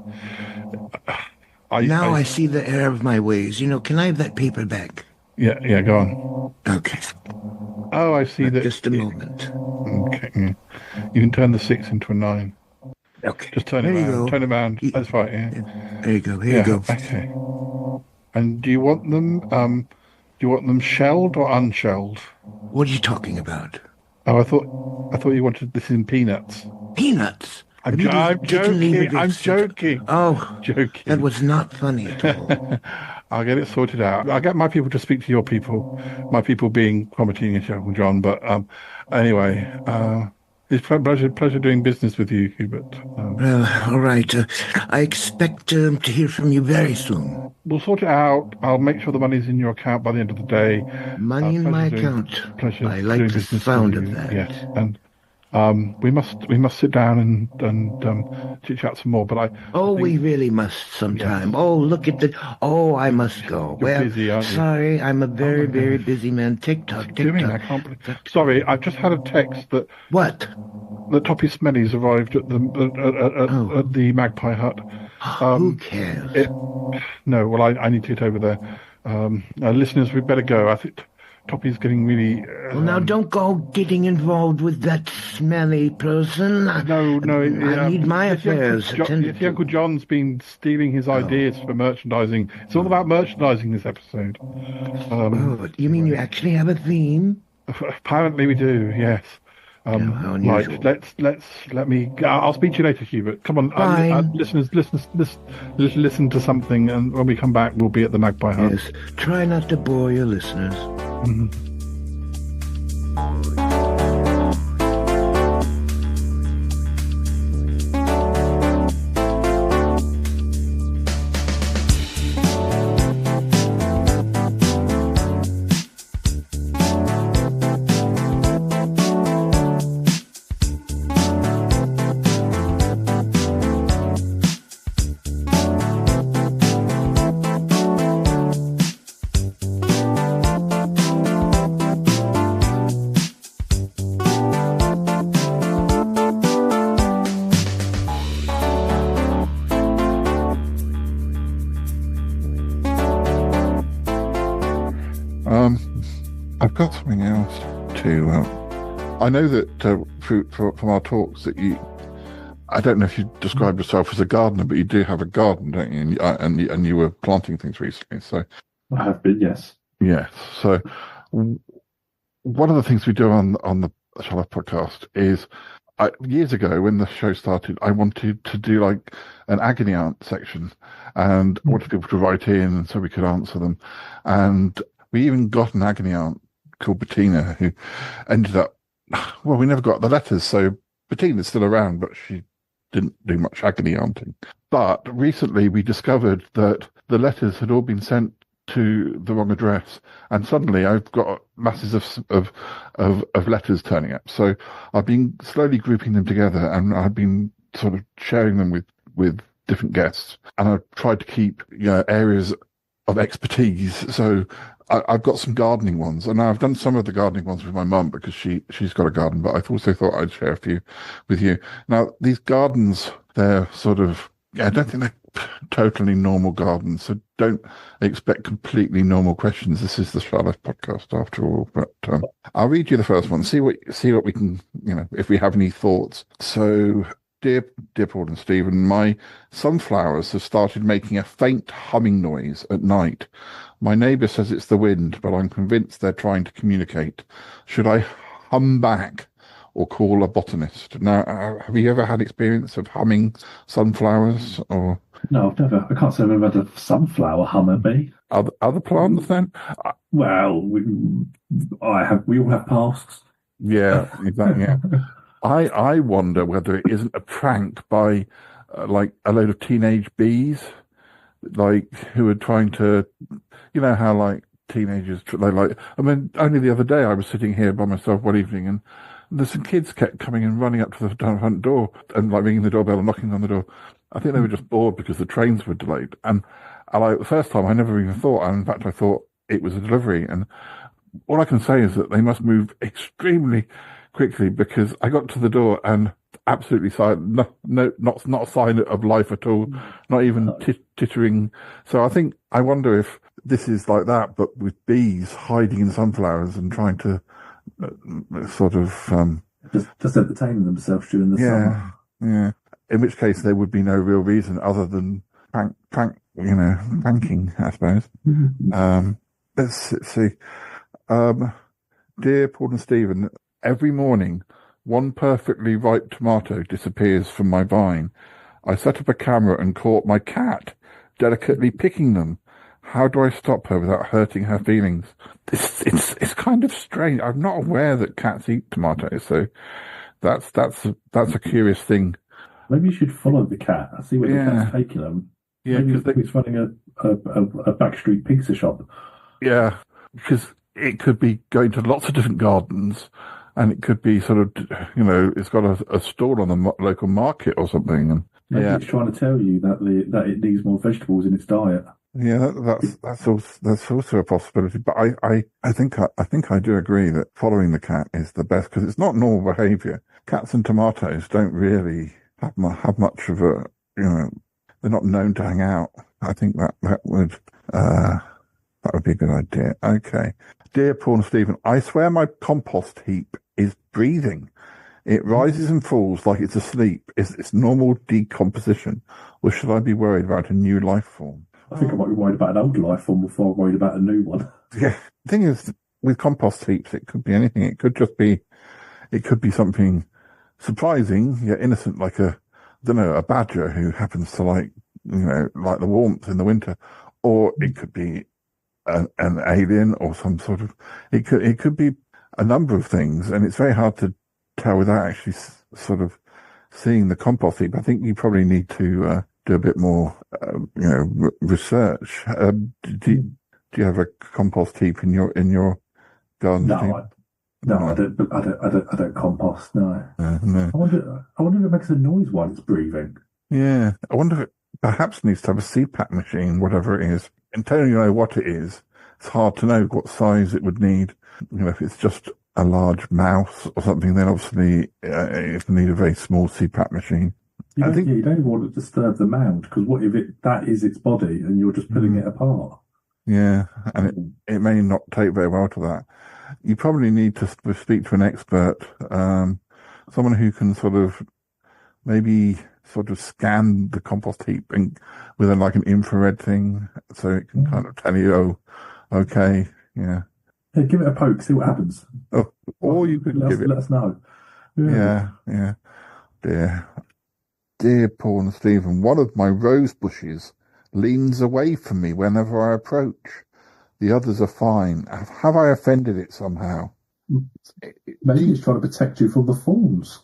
I see the error of my ways. Can I have that paper back? Yeah, go on. Okay. Oh, I see that. Just a moment. Okay. Yeah. You can turn the 6 into a 9. Okay. Just turn it around. Turn it around. That's right, yeah. There you go. Here you go. Okay. And do you want them shelled or unshelled? What are you talking about? Oh, I thought you wanted this in peanuts. Peanuts? I'm joking. Oh, joking. That was not funny at all. I'll get it sorted out. I'll get my people to speak to your people. My people being Cromartine and Uncle John. But anyway, it's a pleasure doing business with you, Hubert. Well, all right. I expect to hear from you very soon. We'll sort it out. I'll make sure the money's in your account by the end of the day. Money in my account. I like the sound of that. Yes, and we must sit down and chit chat some more. But we really must sometime. Yes. Oh, look at the. Oh, I must go. You're busy, aren't you? Sorry, I'm a very very busy man. TikTok. I can't believe. Sorry, I've just had a text that. What? The Toppy Smellies arrived at the Magpie Hut. Who cares? I need to get over there. Listeners, we better go. I think Toppy's getting really. Well, now don't go getting involved with that smelly person. No. I need my affairs attended to. Uncle John's been stealing his ideas for merchandising. It's all about merchandising this episode. You mean you actually have a theme? Apparently we do. Yes. How unusual. Right, let me. I'll speak to you later, Hubert. Come on, listeners, listen to something, and when we come back, we'll be at the Magpie Hut. Yes, try not to bore your listeners. Mm-hmm. I've got something else to. I know that from our talks that I don't know if you describe yourself as a gardener, but you do have a garden, don't you? And you were planting things recently. So I have been, yes. yes. So one of the things we do on the Shallow podcast is, years ago when the show started, I wanted to do like an agony aunt section, and I wanted people to write in so we could answer them. And we even got an agony aunt called Bettina, who ended up, well, we never got the letters, so Bettina's still around, but she didn't do much agony aunting. But recently we discovered that the letters had all been sent to the wrong address, and suddenly I've got masses of letters turning up. So I've been slowly grouping them together, and I've been sort of sharing them with different guests, and I've tried to keep areas of expertise. So I've got some gardening ones, and I've done some of the gardening ones with my mum because she's got a garden, but I also thought I'd share a few with you. Now, these gardens, they're sort of, I don't think they're totally normal gardens, so don't expect completely normal questions. This is the Charlotte podcast after all, but I'll read you the first one, see what we can, if we have any thoughts. So, dear Paul and Stephen, my sunflowers have started making a faint humming noise at night. My neighbour says it's the wind, but I'm convinced they're trying to communicate. Should I hum back or call a botanist? Now, have you ever had experience of humming sunflowers? Or no, I've never. I can't say I've ever had a sunflower hum at me. Other plants then? Well, we all have pasts. Yeah, exactly. Yeah. I wonder whether it isn't a prank by like a load of teenage bees, like who are trying to, how like teenagers, I mean, only the other day I was sitting here by myself one evening, and there's some kids kept coming and running up to the front door and like ringing the doorbell and knocking on the door. I think they were just bored because the trains were delayed. And the first time I never even thought, and in fact I thought it was a delivery. And all I can say is that they must move extremely quickly, because I got to the door and absolutely silent, not a sign of life at all, not even tittering. So I wonder if this is like that, but with bees hiding in sunflowers and trying to sort of just entertaining themselves during the summer. Yeah. In which case there would be no real reason other than pranking, I suppose. Let's see. Dear Paul and Stephen, every morning, one perfectly ripe tomato disappears from my vine. I set up a camera and caught my cat delicately picking them. How do I stop her without hurting her feelings? It's kind of strange. I'm not aware that cats eat tomatoes, so that's a curious thing. Maybe you should follow the cat and see where the cat's taking them. Yeah, maybe he's running a backstreet pizza shop. Yeah, because it could be going to lots of different gardens, and it could be sort of, it's got a stall on the local market or something. And maybe it's trying to tell you that it needs more vegetables in its diet. Yeah, that's also a possibility. But I think I do agree that following the cat is the best, because it's not normal behaviour. Cats and tomatoes don't really have much of a, they're not known to hang out. I think that would be a good idea. Okay. Dear Paul and Stephen, I swear my compost heap is breathing. It rises and falls like it's asleep. Is this normal decomposition, or should I be worried about a new life form? I think I might be worried about an old life form before I'm worried about a new one. Yeah. The thing is, with compost heaps, it could be anything. It could be something surprising yet innocent, like a badger who happens to like the warmth in the winter, or it could be an alien or some sort of. It could be a number of things, and it's very hard to tell without actually sort of seeing the compost heap. I think you probably need to do a bit more, research. Do you have a compost heap in your garden? No, I don't compost. No. No. I wonder if it makes a noise while it's breathing. Yeah, I wonder if it perhaps needs to have a CPAP machine, whatever it is. Until you know what it is, it's hard to know what size it would need. If it's just a large mouse or something, then obviously it need a very small CPAP machine. You don't even want to disturb the mound, because what if that is its body and you're just pulling it apart? Yeah, and it may not take very well to that. You probably need to speak to an expert, someone who can sort of maybe sort of scan the compost heap and with like an infrared thing, so it can kind of tell you, oh, okay, yeah. Hey, give it a poke, see what happens. Oh, or you could give it. Let us know. Yeah. Dear Paul and Stephen, one of my rose bushes leans away from me whenever I approach. The others are fine. Have I offended it somehow? Maybe it's trying to protect you from the thorns.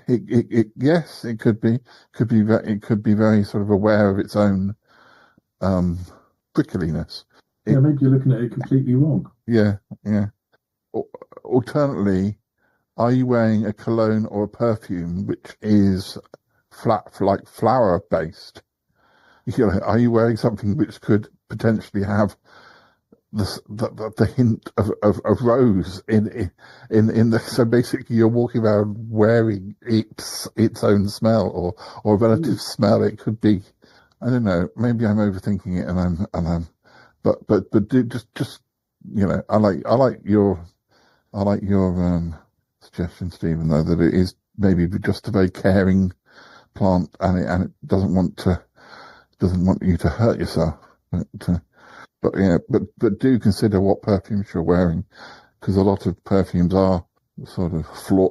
Yes, it could be. It could be very sort of aware of its own prickliness. Maybe you're looking at it completely wrong. Yeah. Alternately, are you wearing a cologne or a perfume which is like flower based? Are you wearing something which could potentially have the hint of rose in the, so basically you're walking around wearing its own smell or a relative smell? It could be, I don't know, maybe I'm overthinking it and I'm but do just I like your suggestion, Stephen, though, that it is maybe just a very caring plant and it doesn't want you to hurt yourself. But do consider what perfumes you're wearing, because a lot of perfumes are sort of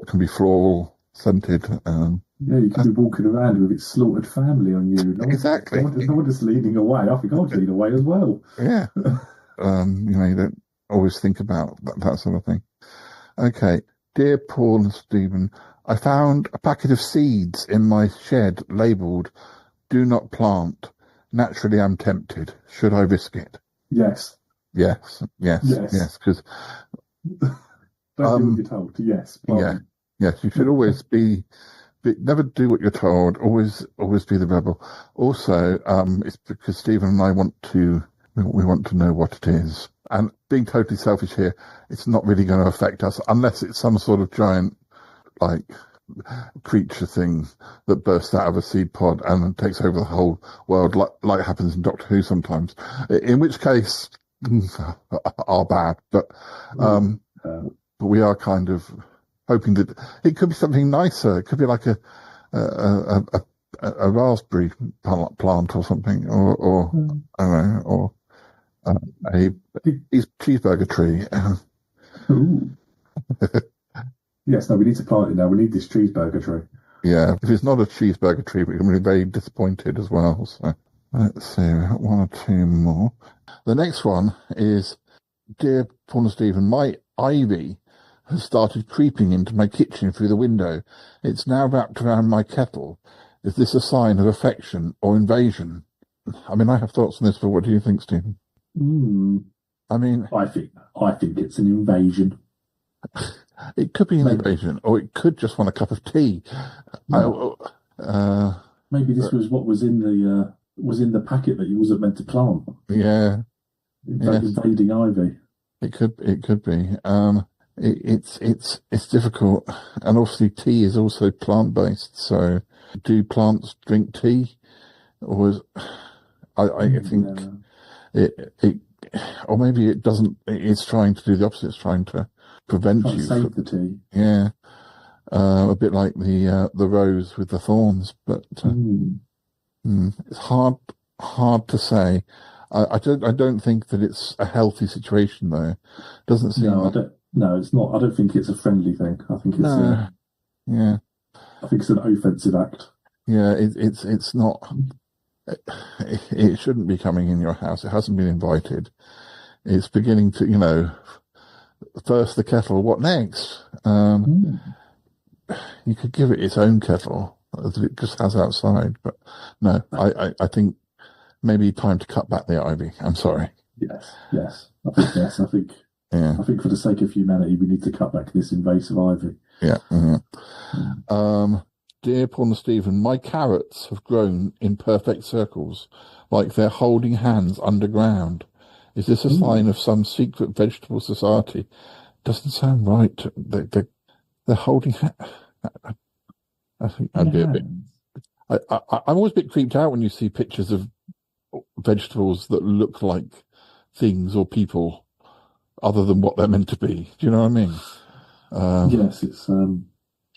can be floral scented. You can be walking around with its slaughtered family on you. Exactly. No one just leading away. I think I'd lead away as well. Yeah. You don't always think about that sort of thing. Okay. Dear Paul and Stephen, I found a packet of seeds in my shed labelled "Do not plant." Naturally, I'm tempted. Should I risk it? Yes. Yes. Because don't do what you're told. Yes. Plant. Yes. You should always never do what you're told. Always be the rebel. Also, it's because Stephen and I want to know what it is. And being totally selfish here, it's not really going to affect us unless it's some sort of giant, like, creature thing that bursts out of a seed pod and takes over the whole world, like happens in Doctor Who sometimes. In which case, are bad. But we are kind of hoping that it could be something nicer. It could be like a raspberry plant or something, or I don't know, or a cheeseburger tree. Yes, no, we need to plant it now. We need this cheeseburger tree. Yeah, if it's not a cheeseburger tree, we're going to be very disappointed as well. So let's see, one or two more. The next one is, Dear Paul and Stephen, my ivy has started creeping into my kitchen through the window. It's now wrapped around my kettle. Is this a sign of affection or invasion? I mean, I have thoughts on this, but what do you think, Stephen? I mean, I think it's an invasion. It could be an invasion, or it could just want a cup of tea. No. Maybe this was what was in the packet that you wasn't meant to plant. Yeah, invading ivy. It could be. It's difficult, and obviously tea is also plant based. So, do plants drink tea, or I think it, or maybe it doesn't. It's trying to do the opposite. It's trying to prevent you from the tea. Yeah, a bit like the rose with the thorns, but it's hard to say. I don't think that it's a healthy situation though. Doesn't seem. No, it's not. I don't think it's a friendly thing. I think it's I think it's an offensive act. Yeah, it's not. It shouldn't be coming in your house. It hasn't been invited. It's beginning to, first the kettle, what next? You could give it its own kettle that it just has outside, but no, I think maybe time to cut back the ivy. I'm sorry. Yes. I think I think for the sake of humanity, we need to cut back this invasive ivy. Yeah. Dear Paul and Stephen, my carrots have grown in perfect circles, like they're holding hands underground. Is this a sign of some secret vegetable society? Doesn't sound right. They're holding hands. I think I'd be a bit. I'm always a bit creeped out when you see pictures of vegetables that look like things or people other than what they're meant to be. Do you know what I mean? Yes, it's.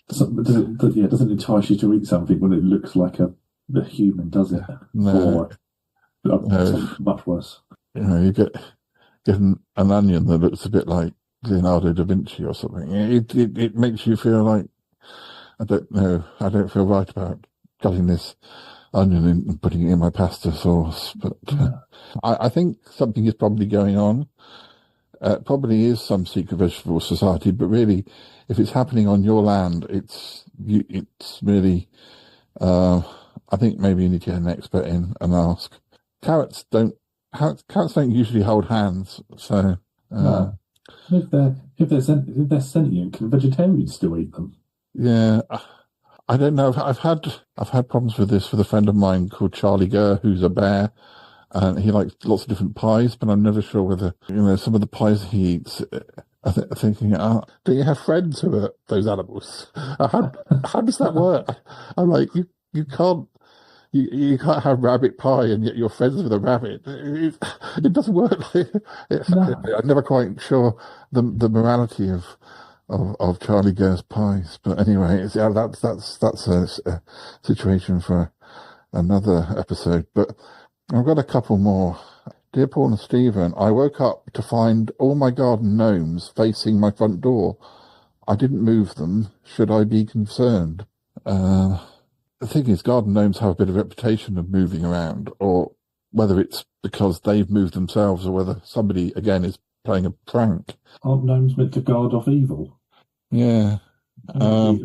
doesn't entice you to eat something when it looks like a human, does it? No. Something much worse. You get an onion that looks a bit like Leonardo da Vinci or something. It makes you feel like, I don't know, I don't feel right about cutting this onion and putting it in my pasta sauce. But I think something is probably going on. Probably is some secret vegetable society, but really, if it's happening on your land, it's really. I think maybe you need to get an expert in and ask. Carrots don't usually hold hands, so. No. If they're sentient, can vegetarians still eat them? Yeah, I don't know. I've had problems with this with a friend of mine called Charlie Gurr, who's a bear, and he likes lots of different pies, but I'm never sure whether some of the pies he eats. Thinking, do you have friends who are those animals? How does that work? I'm like, you can't. You can't have rabbit pie and yet you're friends with a rabbit. It doesn't work. I'm never quite sure the morality of Charlie Gurr's pies. But anyway, that's a situation for another episode. But I've got a couple more. Dear Paul and Stephen, I woke up to find all my garden gnomes facing my front door. I didn't move them. Should I be concerned? The thing is, garden gnomes have a bit of a reputation of moving around, or whether it's because they've moved themselves or whether somebody, again, is playing a prank. Aren't gnomes meant to guard off evil? Yeah. I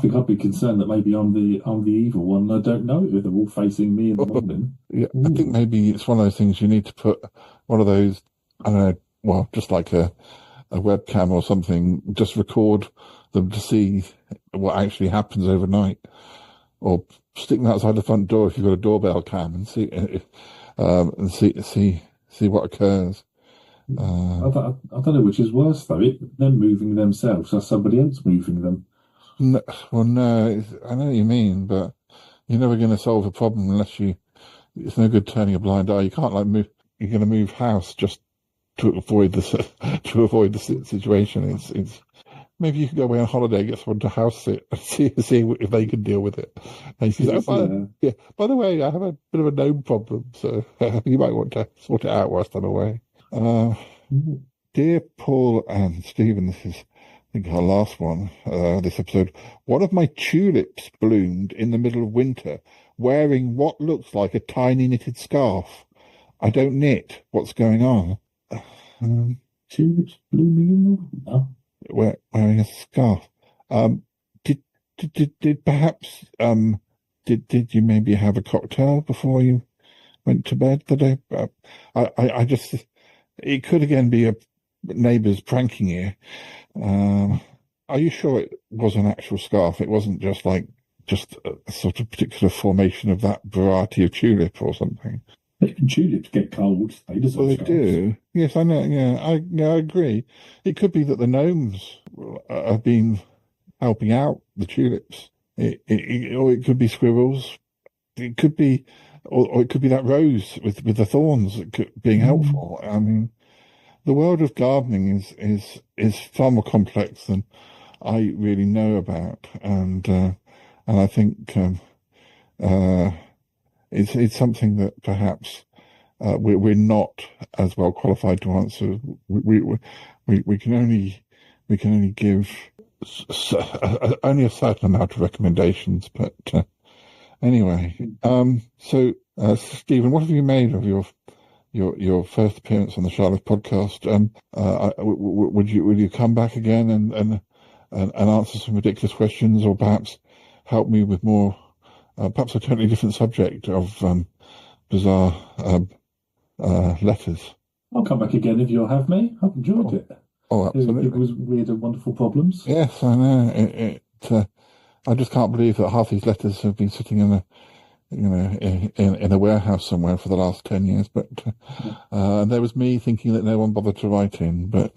think I'd be concerned that maybe I'm the evil one. I don't know if they're all facing me in the morning. Yeah, I think maybe it's one of those things you need to put one of those, I don't know, well, just like a webcam or something, just record them to see what actually happens overnight. Or stick them outside the front door if you've got a doorbell cam and see what occurs. I don't know which is worse though. Them moving themselves or somebody else moving them. No, I know what you mean, but you're never going to solve a problem unless it's no good turning a blind eye. You can't move. You're going to move house just to avoid the situation. It's maybe you can go away on holiday, get someone to house sit, and see if they can deal with it. And you say, by the way, I have a bit of a gnome problem, so you might want to sort it out whilst I'm away. Dear Paul and Stephen, this is, I think, our last one, this episode. One of my tulips bloomed in the middle of winter, wearing what looks like a tiny knitted scarf. I don't knit. What's going on? Tulips blooming in the winter? Wearing a scarf. Did perhaps did you maybe have a cocktail before you went to bed the day? I just, it could again be a neighbour's pranking you. Are you sure it was an actual scarf? It wasn't just a sort of particular formation of that variety of tulip or something. Even tulips get cold. They do. Yes, I know. Yeah, I agree. It could be that the gnomes have been helping out the tulips. Or it could be squirrels. It could be, or it could be that rose with the thorns being helpful. I mean, the world of gardening is far more complex than I really know about, and I think it's something that perhaps we're not as well qualified to answer. We can only give only a certain amount of recommendations. But anyway, so Stephen, what have you made of your first appearance on the Charlotte podcast? Would you come back again and answer some ridiculous questions, or perhaps help me with more? Perhaps a totally different subject of bizarre letters. I'll come back again if you'll have me. I've enjoyed it. Oh, absolutely. It was weird and wonderful problems. Yes, I know. I just can't believe that half these letters have been sitting in a warehouse somewhere for the last 10 years. But there was me thinking that no one bothered to write in. But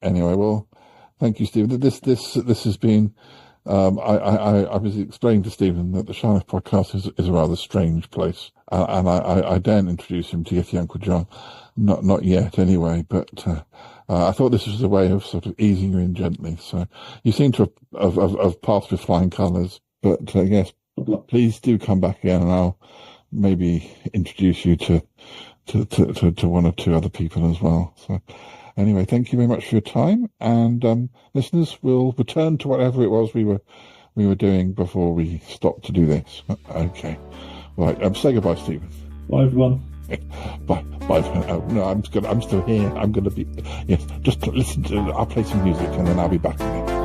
anyway, well, thank you, Stephen. This has been. I was explaining to Stephen that the Charlotte podcast is a rather strange place, and I daren't introduce him to Yeti Uncle John, not yet anyway. But I thought this was a way of sort of easing you in gently. So you seem to have passed with flying colours. But yes, please do come back again, and I'll maybe introduce you to one or two other people as well. So anyway, thank you very much for your time, and listeners, will return to whatever it was we were doing before we stopped to do this. Okay, right. Say goodbye, Stephen. Bye, everyone. Bye. No, I'm still here. I'm going to be. Yes, just listen to. I'll play some music, and then I'll be back again.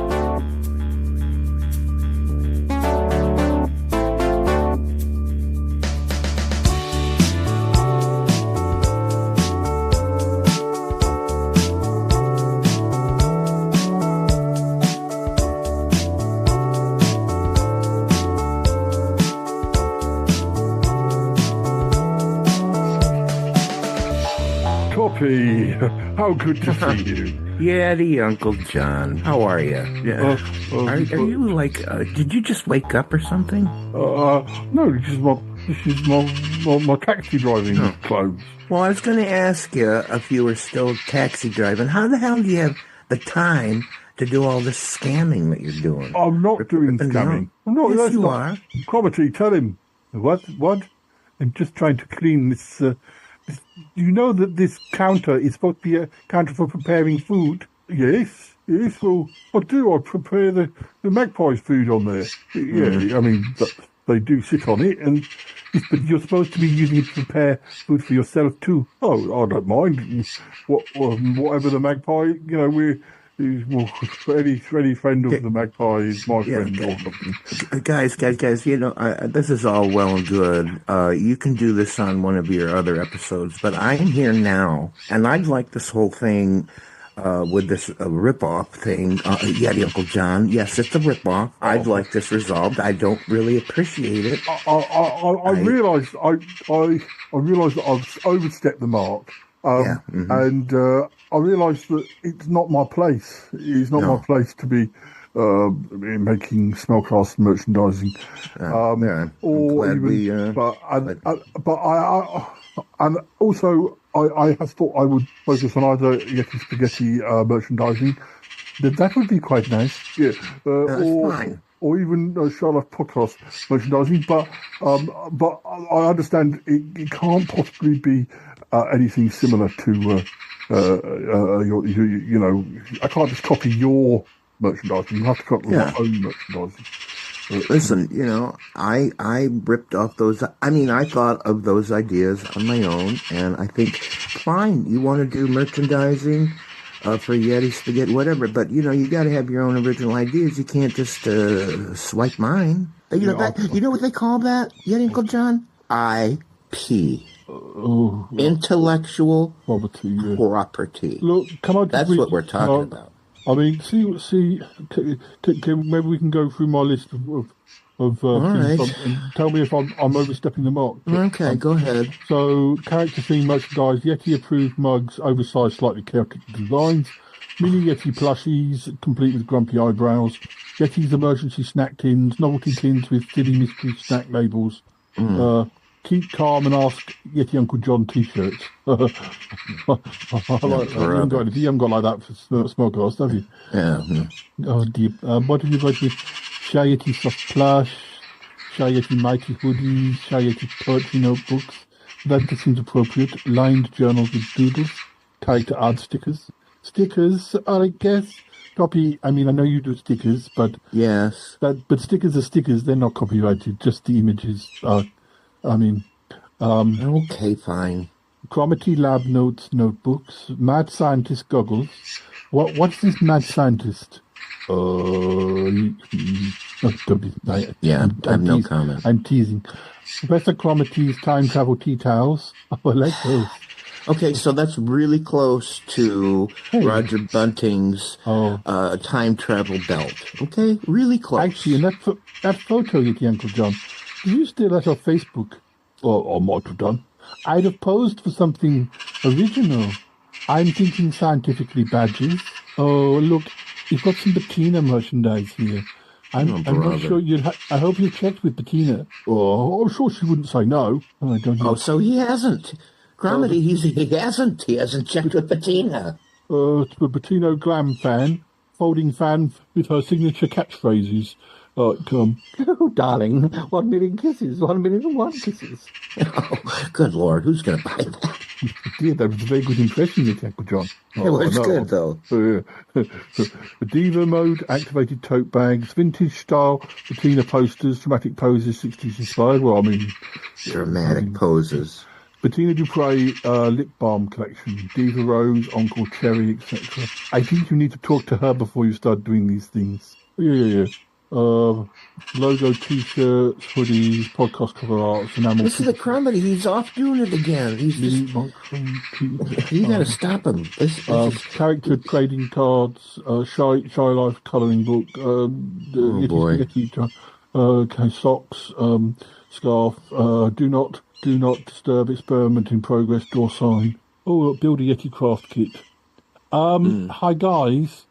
Toppy, how good to see you. Yeti, Uncle John. How are you? Yeah. Are you like? Did you just wake up or something? No. This is my taxi driving clothes. Well, I was going to ask you if you were still taxi driving. How the hell do you have the time to do all this scamming that you're doing? I'm not doing scamming. No, yes, you are. Cromitty, tell him. What? I'm just trying to clean this. You know that this counter is supposed to be a counter for preparing food? Yes. Well, I do. I prepare the magpie's food on there. Yeah, I mean, they do sit on it, but you're supposed to be using it to prepare food for yourself too. Oh, I don't mind. Whatever the magpie, any friend of the magpie is my friend or something. Guys, this is all well and good. You can do this on one of your other episodes, but I'm here now, and I'd like this whole thing with this rip-off thing. Yeti, Uncle John, yes, it's a rip-off. I'd like this resolved. I don't really appreciate it. I realised that I've overstepped the mark. And I realised that it's not my place. It's not my place to be making smellcast merchandising, or even. And also, I have thought I would focus on either Yeti Spaghetti merchandising. That would be quite nice. Yeah, or even Charlotte Podcast merchandising. But I understand it can't possibly be anything similar to I can't just copy your merchandising. You have to copy my own merchandising. Listen, I ripped off those. I mean, I thought of those ideas on my own, and I think, fine, you want to do merchandising for Yeti Spaghetti, whatever, but you got to have your own original ideas. You can't just swipe mine. You know what they call that, Yeti, Uncle John? IP. Intellectual property. Look, come on. That's what we're talking about. I mean, maybe we can go through my list of things and tell me if I'm overstepping the mark. Okay, go ahead. So, character theme merchandise, Yeti approved mugs, oversized, slightly chaotic designs, mini Yeti plushies, complete with grumpy eyebrows, Yeti's emergency snack tins, novelty tins with silly mystery snack labels, keep calm and ask Yeti Uncle John t-shirts. You haven't got like that for Smellcast, have you? Yeah. Oh dear. What have you got with Shy Yeti soft plush, Shy Yeti mighty hoodies, Shy Yeti poetry notebooks? That seems appropriate. Lined journals with doodles, tied to art stickers. Stickers, I guess. Copy. I mean, I know you do stickers, but yes, but stickers are stickers. They're not copyrighted. Just the images are. Okay, fine. Cromitty lab notes, notebooks, mad scientist goggles. What's this mad scientist? I have no comment. I'm teasing. Professor Cromitty's time travel tea towels. I like those. Okay, so that's really close to Roger Bunting's time travel belt. Okay, really close. Actually, and that photo, Yeti Uncle John, did you steal that off Facebook? Or might have done. I'd have posed for something original. I'm thinking scientifically badges. Oh, look, you've got some Bettina merchandise here. I'm not sure I hope you checked with Bettina. Oh, I'm sure she wouldn't say no. So he hasn't. Cromitty, he hasn't checked with Bettina. to a Bettino Glam fan, folding fan with her signature catchphrases. Like, oh, darling, 1 million kisses, 1 million and 1 kisses. Oh, good Lord, who's going to buy that? Dear, that was a very good impression, Yeti, Uncle John. It was good, though. Diva mode, activated tote bags, vintage style, Bettina posters, dramatic poses, 60s inspired. Well, I mean... Dramatic poses. Bettina Dupre lip balm collection, Diva Rose, Uncle Cherry, etc. I think you need to talk to her before you start doing these things. Yeah. Logo T-shirts, hoodies, podcast cover arts, enamel. This is the comedy. He's off doing it again. He's just... You got to stop him. This character trading cards, Shy Life colouring book, socks, scarf, do not disturb experiment in progress, door sign. Oh, look, build a Yeti craft kit. Hi guys,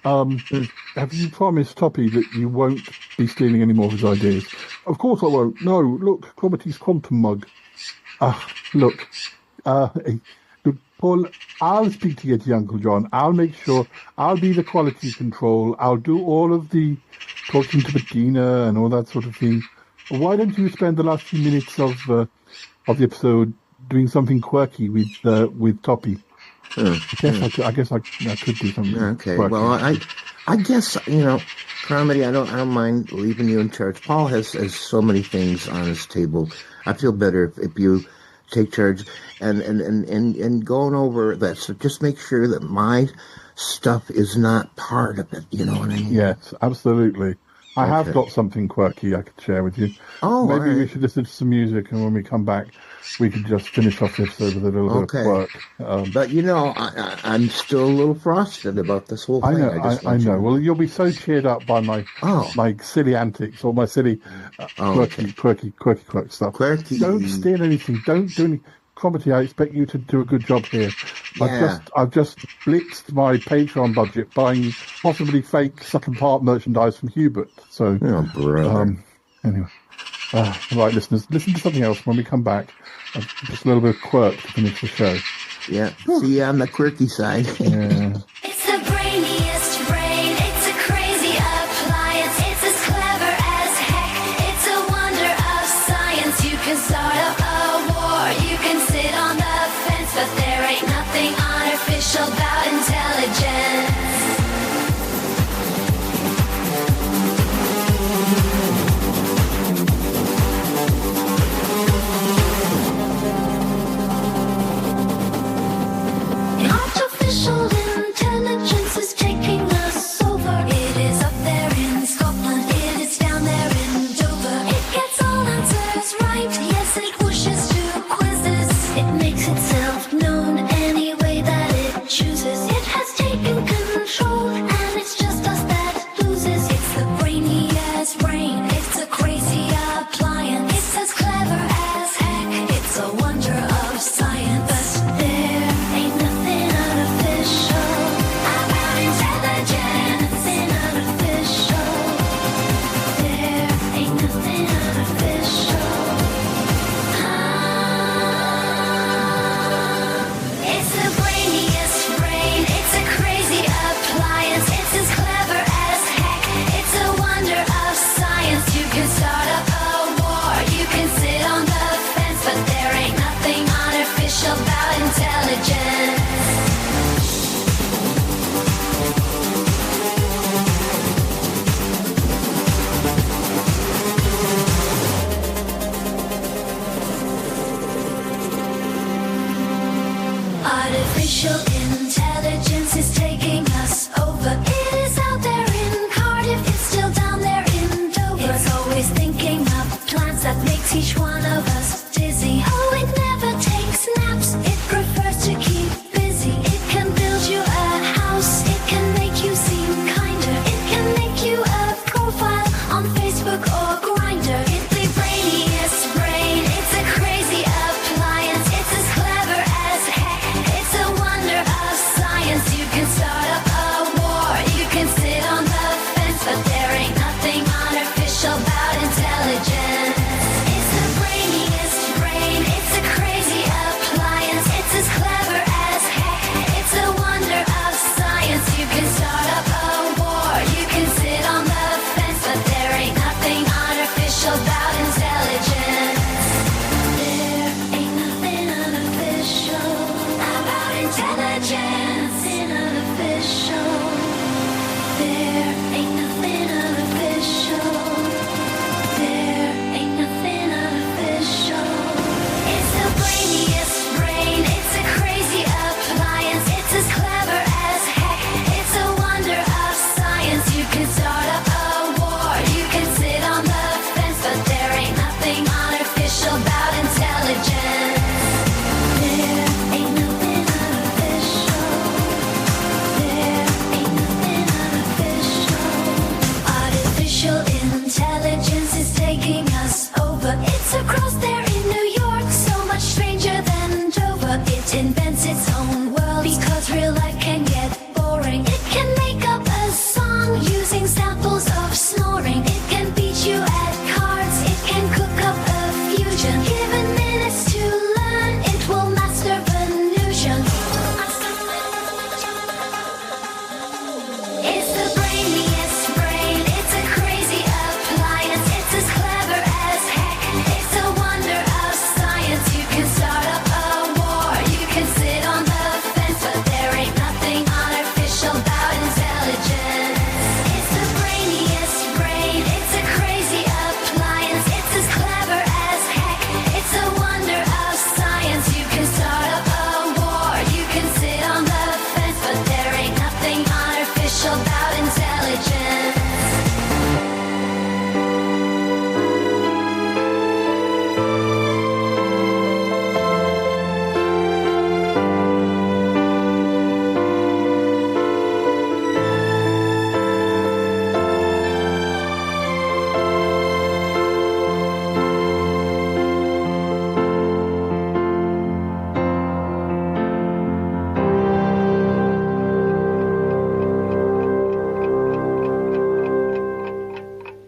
have you promised Toppy that you won't be stealing any more of his ideas? Of course I won't. No, look, Cromitty's quantum mug. Look, Paul, I'll speak to Yeti Uncle John. I'll make sure. I'll be the quality control. I'll do all of the talking to Bettina and all that sort of thing. Why don't you spend the last few minutes of the episode doing something quirky with Toppy? I guess I could do something. Okay. quirky. Well, I guess Comedy. I don't mind leaving you in charge. Paul has so many things on his table. I feel better if you take charge and going over that. So just make sure that my stuff is not part of it. You know what I mean? Yes, absolutely. I have got something quirky I could share with you. Oh, maybe we should listen to some music, and when we come back, we could just finish off the episode with a little bit of quirk. But I'm still a little frosted about this whole thing. I know. Well, you'll be so cheered up by my silly antics or my silly quirky stuff. Quirky. Don't steal anything. Don't do any. Comedy, I expect you to do a good job here. Yeah. I've just blitzed my Patreon budget buying possibly fake second part merchandise from Hubert. So, anyway, right, listeners, listen to something else when we come back. Just a little bit of quirk to finish the show. Yeah, see you on the quirky side. Yeah. It's the brainiest brain. It's a crazy appliance. It's as clever as heck. It's a wonder of science. You can start a war. You can sit on the fence, but there ain't nothing artificial about intelligence. Artificial intelligence is taking us over. It is up there in Scotland. It is down there in Dover. It gets all answers right. Yes, it wishes to quizzes. It makes itself known any way that it chooses. It has taken control, and it's just us that loses. It's the brainiest brain. It's a crazy appliance. It's as clever as heck. It's a wonder of science. But there ain't nothing artificial about intelligence. Nothing artificial. There ain't nothing artificial. It's the brainiest brain. It's a crazy appliance.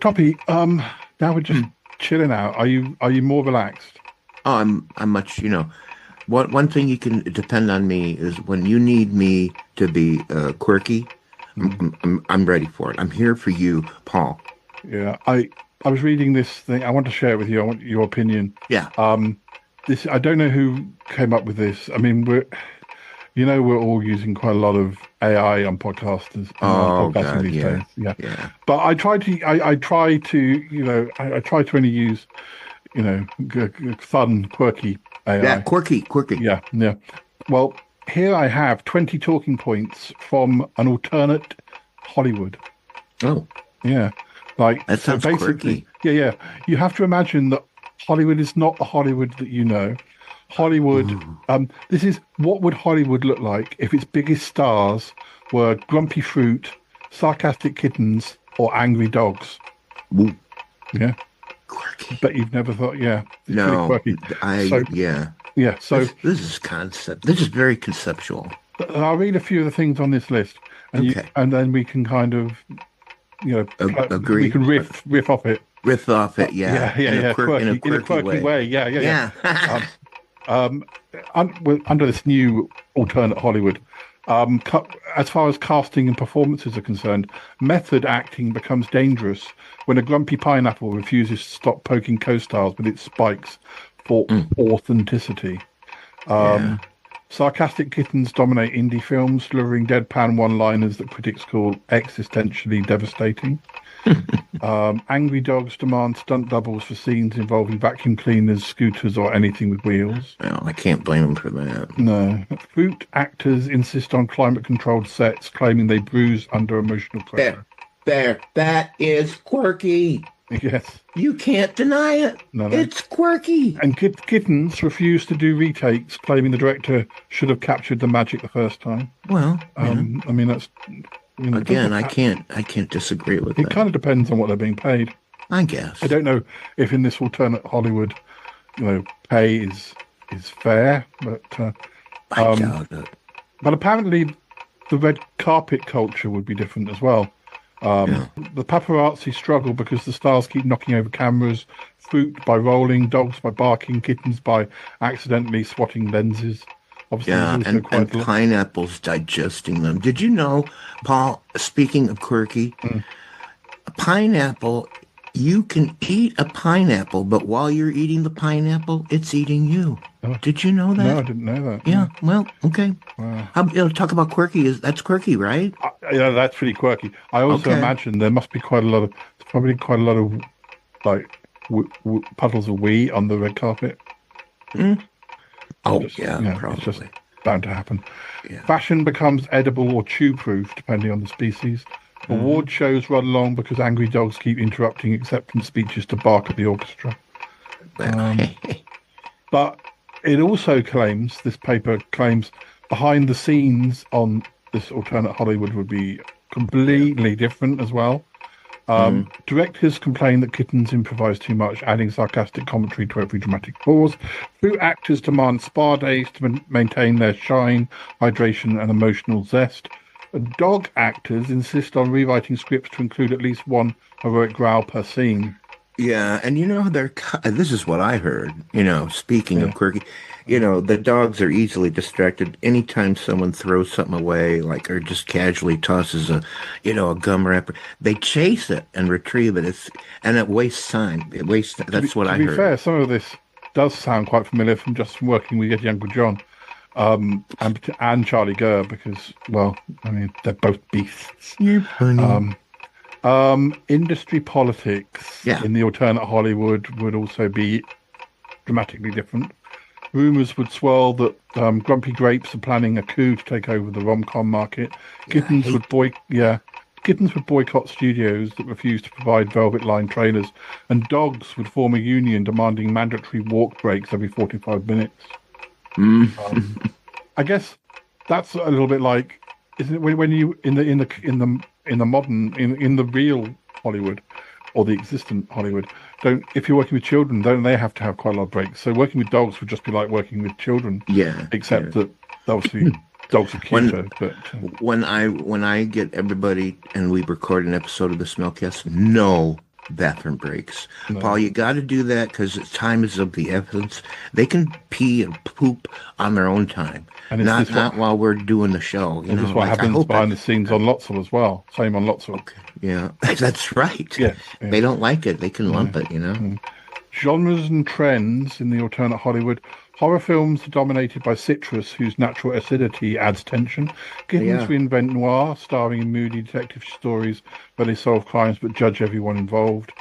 Copy. Now we're just chilling out. Are you more relaxed? Oh, I'm much, one thing you can depend on me is when you need me to be quirky, I'm ready for it. I'm here for you, Paul. Yeah, I was reading this thing. I want to share it with you. I want your opinion. Yeah. This I don't know who came up with this. I mean, we're all using quite a lot of AI on podcasters. God, these yeah. days. Yeah. Yeah. But I try to I try to only use fun, quirky AI. Yeah, quirky. Yeah. Well, here I have 20 talking points from an alternate Hollywood. Oh. Yeah. Like, that sounds basically, quirky. Yeah. You have to imagine that Hollywood is not the Hollywood that you know. Hollywood, this is what would Hollywood look like if its biggest stars were grumpy fruit, sarcastic kittens, or angry dogs. Ooh. Yeah. Quirky. But you've never thought, yeah. It's no, pretty quirky. Yeah. So this is concept. This is very conceptual. I'll read a few of the things on this list, and and then we can kind of, agree. We can riff off it. Riff off it, yeah. In a quirky way. Yeah. Under this new alternate Hollywood, as far as casting and performances are concerned, method acting becomes dangerous when a grumpy pineapple refuses to stop poking co-stars with its spikes for authenticity. Sarcastic kittens dominate indie films, delivering deadpan one-liners that critics call existentially devastating. Angry dogs demand stunt doubles for scenes involving vacuum cleaners, scooters, or anything with wheels. Well, I can't blame them for that. No. Fruit actors insist on climate-controlled sets, claiming they bruise under emotional pressure. There. That is quirky. Yes. You can't deny it. No. It's quirky. And kittens refuse to do retakes, claiming the director should have captured the magic the first time. Well, I mean, that's... Again, I can't disagree with that. It kind of depends on what they're being paid. I guess. I don't know if in this alternate Hollywood, pay is fair, but I doubt it. But apparently, the red carpet culture would be different as well. The paparazzi struggle because the stars keep knocking over cameras, fruit by rolling, dogs by barking, kittens by accidentally swatting lenses. Obviously, and pineapples digesting them. Did you know, Paul, speaking of quirky, a pineapple, you can eat a pineapple, but while you're eating the pineapple, it's eating you. Oh. Did you know that? No, I didn't know that. Yeah, well, okay. Wow. Talk about quirky. That's quirky, right? Yeah, that's pretty quirky. I also imagine there must be quite a lot of, like, puddles of wee on the red carpet. Probably. It's just bound to happen. Yeah. Fashion becomes edible or chew-proof, depending on the species. Award shows run long because angry dogs keep interrupting acceptance speeches to bark at the orchestra. But it also claims, this paper claims, behind the scenes on this alternate Hollywood would be completely different as well. Directors complain that kittens improvise too much, adding sarcastic commentary to every dramatic pause. Fruit actors demand spa days to maintain their shine, hydration, and emotional zest. Dog actors insist on rewriting scripts to include at least one heroic growl per scene. Yeah, and this is what I heard, speaking of quirky, the dogs are easily distracted anytime someone throws something away, or just casually tosses a gum wrapper. They chase it and retrieve it. And it wastes time. That's what I heard. To be fair, some of this does sound quite familiar from working with Yeti Uncle John. And Charlie Gurr, because, well, I mean, they're both beasts. Industry politics in the alternate Hollywood would also be dramatically different. Rumours would swirl that Grumpy Grapes are planning a coup to take over the rom-com market. Kittens would boycott studios that refuse to provide velvet-lined trailers, and dogs would form a union demanding mandatory walk breaks every 45 minutes. I guess that's a little bit like, isn't it, when you in the modern in the real Hollywood or the existent Hollywood, if you're working with children, don't they have to have quite a lot of breaks? So working with dogs would just be like working with children. Yeah. Except that obviously dogs are cuter. When I get everybody and we record an episode of the Smellcast, no bathroom breaks. No. Paul, you got to do that because time is of the essence. They can pee and poop on their own time, And not while we're doing the show. This is what happens behind the scenes on Lotso as well. Same on Lotso. Okay. Yeah, that's right. Yeah, They don't like it. They can lump it, Genres and trends in the alternate Hollywood. Horror films are dominated by citrus, whose natural acidity adds tension. Kittens reinvent noir, starring in moody detective stories where they solve crimes but judge everyone involved.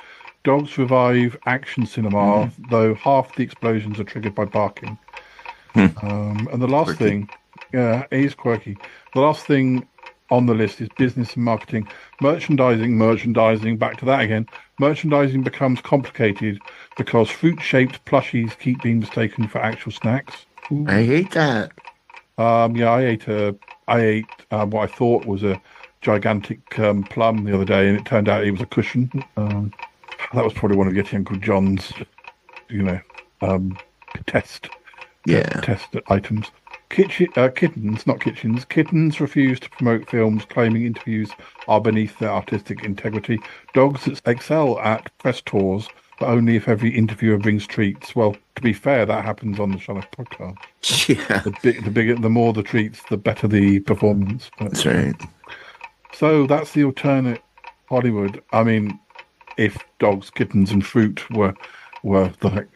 Dogs revive action cinema, though half the explosions are triggered by barking. And the last thing, it is quirky. The last thing on the list is business and marketing. Merchandising, back to that again. Merchandising becomes complicated because fruit-shaped plushies keep being mistaken for actual snacks. Ooh. I hate that. I ate what I thought was a gigantic plum the other day, and it turned out it was a cushion. That was probably one of Yeti Uncle John's, test items. Kittens refuse to promote films, claiming interviews are beneath their artistic integrity. Dogs excel at press tours, but only if every interviewer brings treats. Well, to be fair, that happens on the Shallow podcast. Yeah. The more the treats, the better the performance. That's right. So that's the alternate Hollywood. I mean, if dogs, kittens, and fruit were the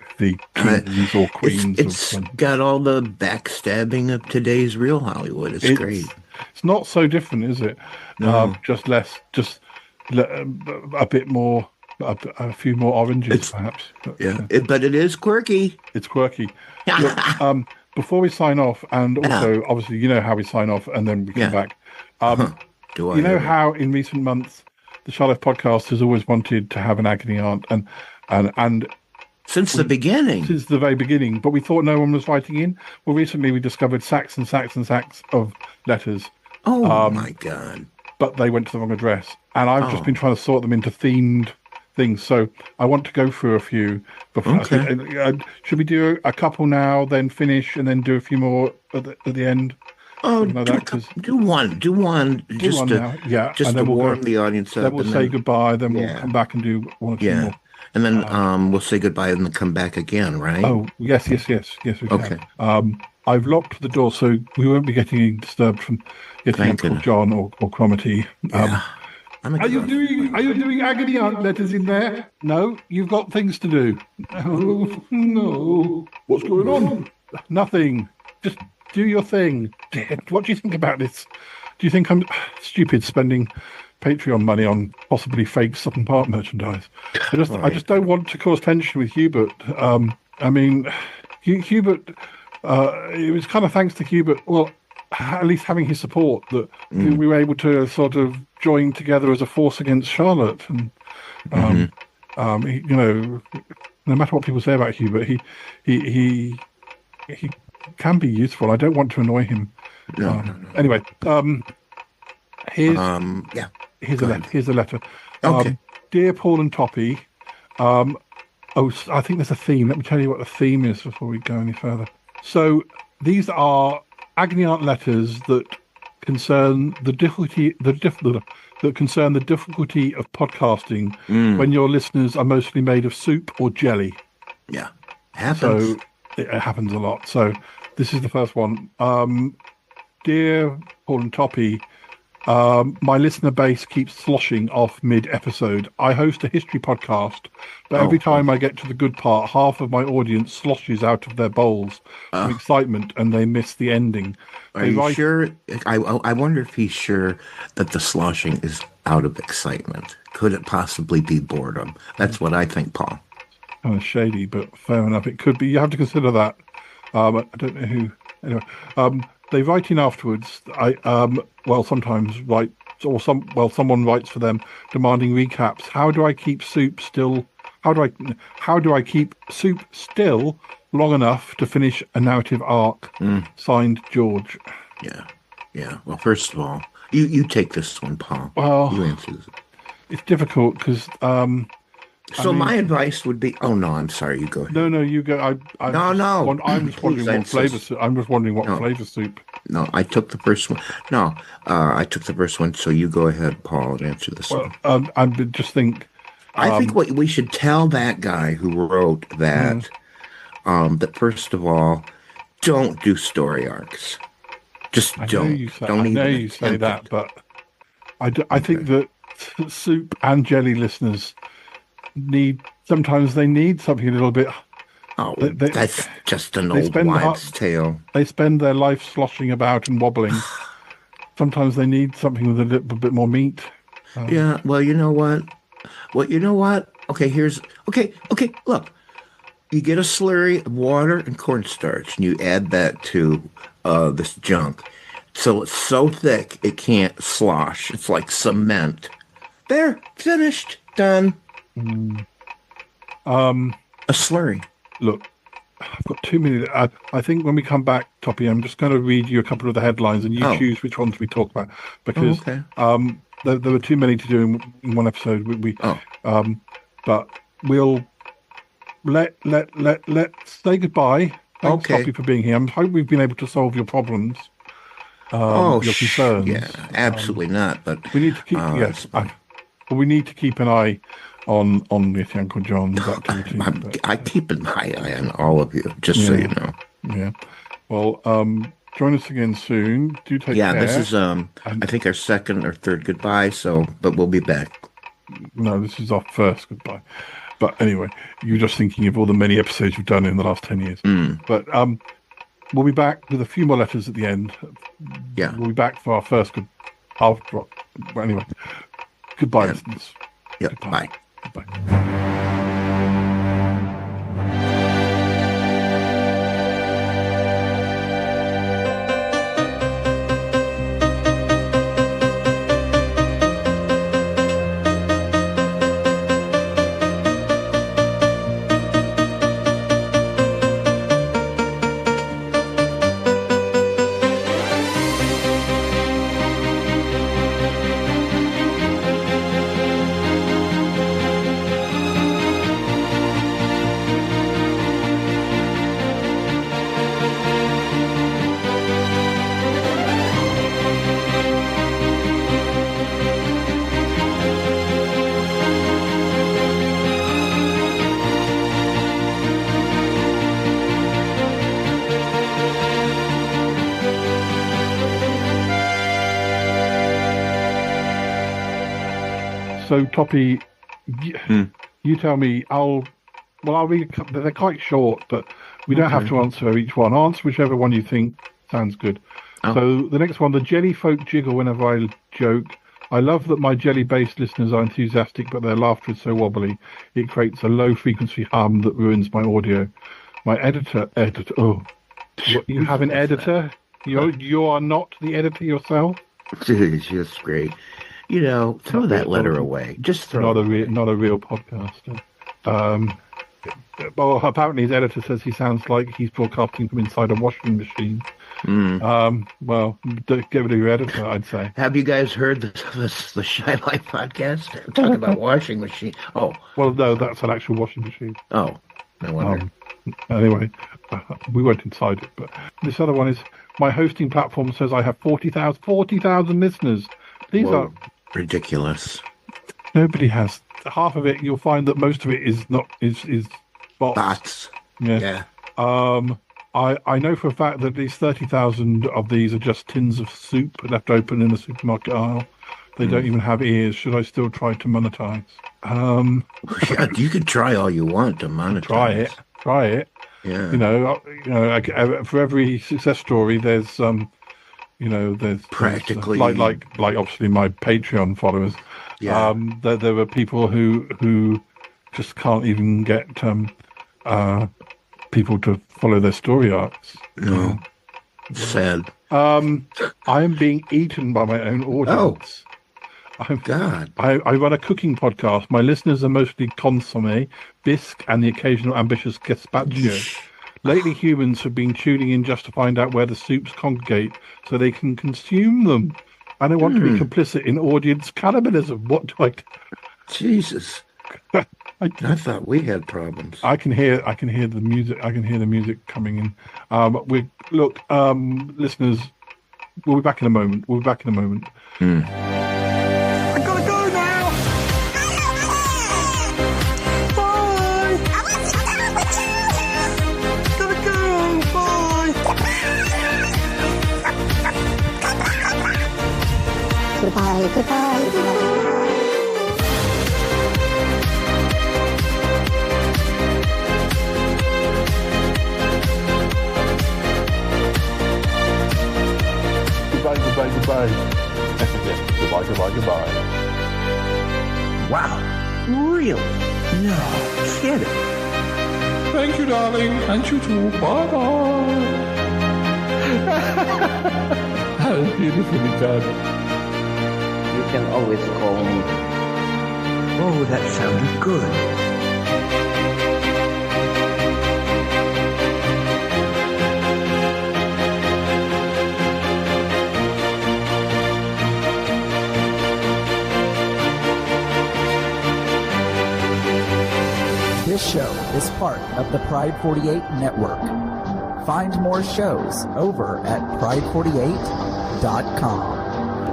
kings or queens. It's got all the backstabbing of today's real Hollywood. It's great. It's not so different, is it? No. Just less, a bit more, a few more oranges, perhaps. But it is quirky. It's quirky. Look, before we sign off, and also, obviously, you know how we sign off, and then we come back. You know how in recent months, the Charlotte podcast has always wanted to have an agony aunt, and since the very beginning, but we thought no one was writing in. Well, recently we discovered sacks and sacks and sacks of letters. Oh my God! But they went to the wrong address, and I've just been trying to sort them into themed things. So I want to go through a few. Before. Okay. Should we do a couple now, then finish, and then do a few more at the end? Oh, do one now. Yeah, just to warm the audience up. Then we'll say goodbye. Then we'll come back and do one or two more. And then we'll say goodbye and then come back again, right? Oh, yes, we can. Okay. I've locked the door so we won't be getting disturbed from Uncle John or Cromitty. Are you doing agony aunt letters in there? No, you've got things to do. Oh, no. What's going on? Nothing. Just do your thing. What do you think about this? Do you think I'm stupid spending Patreon money on possibly fake Sutton Park merchandise? I just don't want to cause tension with Hubert. I mean, Hubert, it was kind of thanks to Hubert, well, at least having his support, that we were able to sort of join together as a force against Charlotte. And, no matter what people say about Hubert, he can be useful. I don't want to annoy him. No. Anyway, here's a letter. Okay. Dear Paul and Toppy, I think there's a theme. Let me tell you what the theme is before we go any further. So these are agony aunt letters that concern the difficulty of podcasting when your listeners are mostly made of soup or jelly. Yeah, happens. So it happens a lot. So this is the first one. Dear Paul and Toppy, my listener base keeps sloshing off mid-episode. I host a history podcast, but every time I get to the good part, half of my audience sloshes out of their bowls from excitement and they miss the ending. Are you sure? I wonder if he's sure that the sloshing is out of excitement. Could it possibly be boredom? That's what I think, Paul. Kind of shady, but fair enough. It could be. You have to consider that. I don't know who. Anyway, they write in afterwards. Sometimes write, or someone writes for them, demanding recaps. How do I keep soup still? How do I keep soup still long enough to finish a narrative arc? Signed, George. Yeah. Well, first of all, you take this one, Paul. Well, you answer this. It's difficult because. My advice would be. Oh no, I'm sorry. You go ahead. No, you go. I'm just wondering what flavor. I'm just wondering what flavor soup. No, I took the first one. I took the first one. So you go ahead, Paul, and answer this one. I just think I think what we should tell that guy who wrote that, that first of all, don't do story arcs. Just don't. Don't even you say that, it. but I think that soup and jelly listeners sometimes they need something a little bit. Oh, that's just an old wives' tale. They spend their life sloshing about and wobbling. Sometimes they need something with a little bit more meat. Yeah, well, you know what? Okay, look. You get a slurry of water and cornstarch, and you add that to this junk. So it's so thick, it can't slosh. It's like cement. There, finished, done. A slurry. Look, I've got 2 minutes. I think when we come back, Toppy, I'm just going to read you a couple of the headlines, and you choose which ones we talk about, because there were too many to do in one episode. But we'll let's say goodbye. Thanks, Toppy, for being here. I hope we've been able to solve your problems. Your concerns. Yeah, absolutely not. But we need to keep we need to keep an eye on Yeti Uncle John's activity. I keep an eye on all of you, just so you know. Yeah. Well, join us again soon. Do take care. Yeah, this is I think our second or third goodbye. But we'll be back. No, this is our first goodbye. But anyway, you're just thinking of all the many episodes you've done in the last 10 years. But we'll be back with a few more letters at the end. Yeah. We'll be back for our first anyway, goodbye, listeners. Yeah, goodbye. Bye. So, Toppy, you tell me. I'll read. They're quite short, but we don't have to answer each one. Answer whichever one you think sounds good. So the next one, the jelly folk jiggle whenever I joke. I love that my jelly-based listeners are enthusiastic, but their laughter is so wobbly. It creates a low-frequency hum that ruins my audio. My editor. Oh, you have an editor? You are not the editor yourself? It's just great. Throw that letter away. Just throw it. Not a real podcaster. Well, apparently his editor says he sounds like he's broadcasting from inside a washing machine. Well, get rid of your editor, I'd say. Have you guys heard the Shy Life podcast? Talking about washing machine. Oh. Well, no, that's an actual washing machine. Oh, no wonder. Anyway, we weren't inside it, but this other one is, my hosting platform says I have 40,000 listeners. These are ridiculous. Nobody has. Half of it, you'll find that most of it is bots. Yeah. I know for a fact that at least 30,000 of these are just tins of soup left open in the supermarket aisle. They don't even have ears. Should I still try to monetize? Yeah, you can try all you want to monetize. Try it. Yeah. For every success story, there's there's practically like obviously my Patreon followers. Yeah. There were people who just can't even get people to follow their story arcs. No. Sad. I am being eaten by my own audience. God. I run a cooking podcast. My listeners are mostly consomme, bisque, and the occasional ambitious gazpacho. Lately, humans have been tuning in just to find out where the soups congregate so they can consume them. I don't want to be complicit in audience cannibalism. What do I do? Jesus. I thought we had problems. I can hear the music. I can hear the music coming in. Listeners, we'll be back in a moment. I gotta go now! Goodbye, goodbye, goodbye. Yeah, goodbye, goodbye, goodbye. Wow. Really? No kidding. Thank you, darling. And you too. Bye-bye. That was beautifully done. You can always call me. Oh, that sounded good. This show is part of the Pride 48 network. Find more shows over at pride48.com.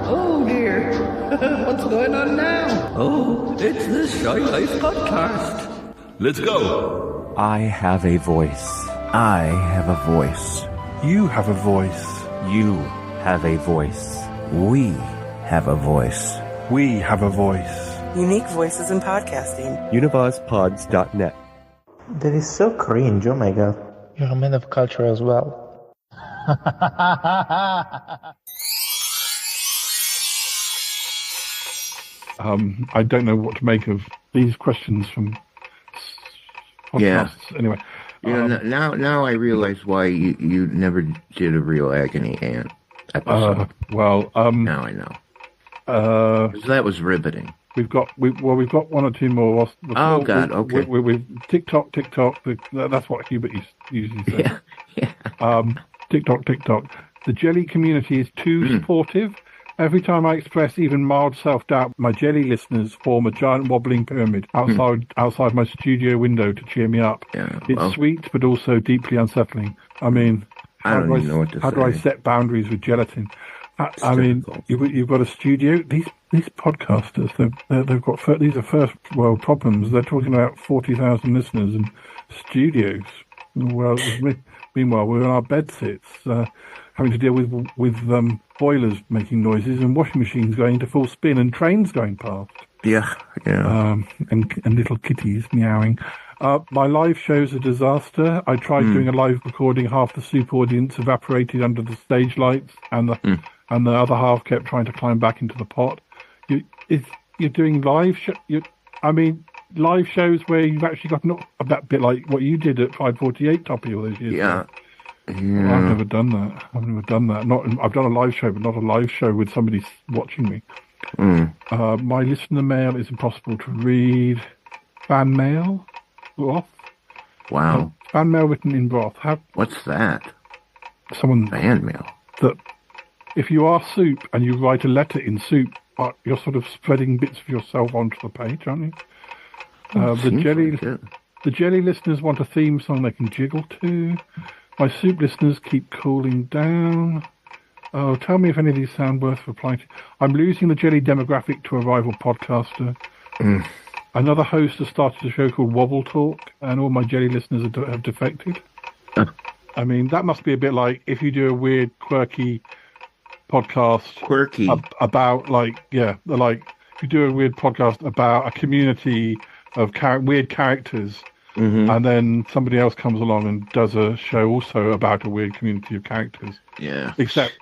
Oh dear, what's going on now? Oh, it's the Shy Life podcast. Let's go. I have a voice. I have a voice. You have a voice. You have a voice. We have a voice. We have a voice. Unique voices in podcasting. UnivazPods.net. That is so cringe, oh my god. You're a man of culture as well. I don't know what to make of these questions from podcasts. Yeah. Anyway. Now I realize why you never did a real agony aunt episode. Now I know. 'Cause that was riveting. We've got one or two more. Oh God! Okay. We've TikTok. That's what Hubert usually says. Yeah. TikTok. The jelly community is too supportive. Every time I express even mild self-doubt, my jelly listeners form a giant wobbling pyramid outside my studio window to cheer me up. Yeah, it's sweet, but also deeply unsettling. I mean, I don't even know what to say. How do I set boundaries with gelatin? I mean, you've got a studio. These podcasters, they've got these are first world problems. They're talking about 40,000 listeners and studios. Well, meanwhile, we're in our bed sits, having to deal with boilers making noises and washing machines going into full spin and trains going past. Yeah. And little kitties meowing. My live show's a disaster. I tried doing a live recording. Half the soup audience evaporated under the stage lights, and the other half kept trying to climb back into the pot. You're doing live live shows where you've actually got that bit like what you did at 548 Toppy all those years ago. I've never done that. I've done a live show, but not a live show with somebody watching me. My listener mail is impossible to read. Fan mail? Broth? Wow. Fan mail written in broth. What's that? Fan mail. That if you are soup and you write a letter in soup, you're sort of spreading bits of yourself onto the page, aren't you? The jelly listeners want a theme song they can jiggle to. My soup listeners keep cooling down. Oh, tell me if any of these sound worth replying to. I'm losing the jelly demographic to a rival podcaster. Another host has started a show called Wobble Talk, and all my jelly listeners have defected. I mean, that must be a bit like if you do a weird, quirky podcast. About, if you do a weird podcast about a community of weird characters, and then somebody else comes along and does a show also about a weird community of characters. Yeah. Except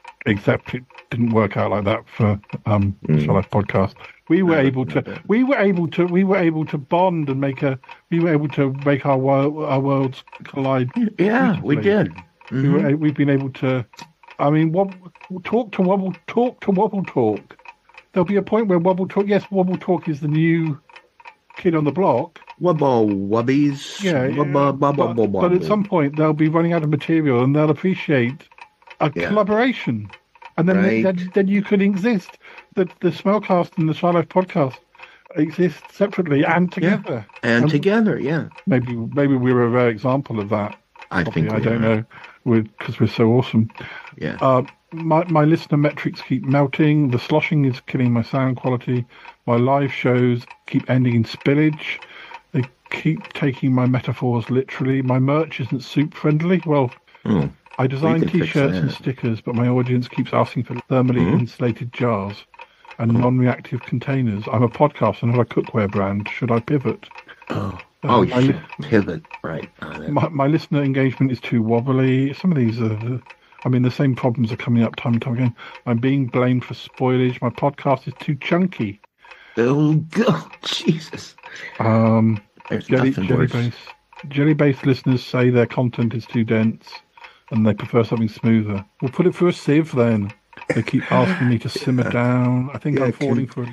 it didn't work out like that for Shall I podcast. We were able to bond and make our worlds collide. Yeah, we did. We've been able to. I mean, talk to Wobble Talk. There'll be a point where Wobble Talk is the new kid on the block. Wubbies. Yeah. But at some point they'll be running out of material and they'll appreciate a collaboration. And then you can exist. The Smellcast and the Shy Life podcast exist separately and together. And together, yeah. Maybe we're a rare example of that. I don't know, because we're so awesome. Yeah. My listener metrics keep melting. The sloshing is killing my sound quality. My live shows keep ending in spillage. They keep taking my metaphors literally. My merch isn't soup friendly. Well, I design T-shirts and stickers, but my audience keeps asking for thermally insulated jars. and non-reactive containers. I'm a podcast and not a cookware brand. Should I pivot? You should pivot, right. My listener engagement is too wobbly. Some of these are... the same problems are coming up time and time again. I'm being blamed for spoilage. My podcast is too chunky. Oh, God, Jesus. Jelly-based listeners say their content is too dense and they prefer something smoother. We'll put it through a sieve then. They keep asking me to simmer down. I think I'm falling for it.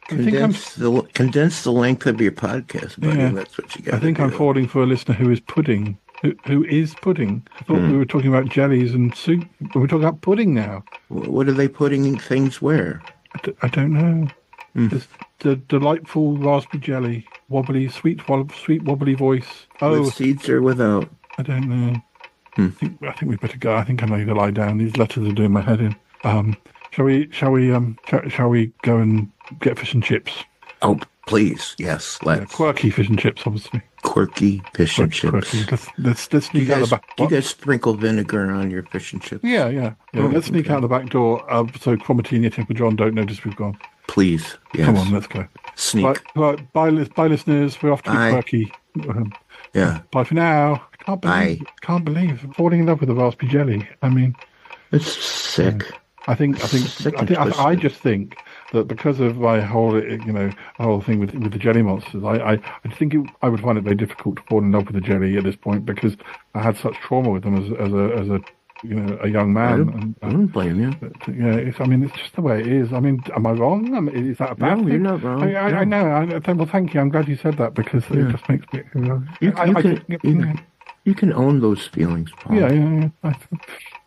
Condense the length of your podcast, buddy. Yeah. That's what you got. I think I'm falling for a listener who is pudding. Who is pudding? I thought we were talking about jellies and soup. We're talking about pudding now. What are they putting things where? I don't know. It's the delightful raspberry jelly, sweet wobbly voice. With seeds or without? I don't know. I think we better go. I think I need to lie down. These letters are doing my head in. Shall we go and get fish and chips? Oh, please, yes. Let's. Quirky fish and chips, obviously. Quirky fish and chips. Let's sneak out the back. Do you guys sprinkle vinegar on your fish and chips? Yeah. Let's sneak out the back door so Cromitty and Yeti Uncle John don't notice we've gone. Please, yes. Come on, let's go. Sneak. Bye, listeners. We're off to be quirky. Yeah. Bye for now. I can't believe falling in love with the raspberry jelly. It's sick. I just think that because of my whole thing with the jelly monsters, I think I would find it very difficult to fall in love with the jelly at this point because I had such trauma with them as a young man. I don't blame you. It's just the way it is. Am I wrong? Is that a bad thing? You're not wrong. I know. Well, thank you. I'm glad you said that because it just makes me. You can own those feelings, Paul. Yeah.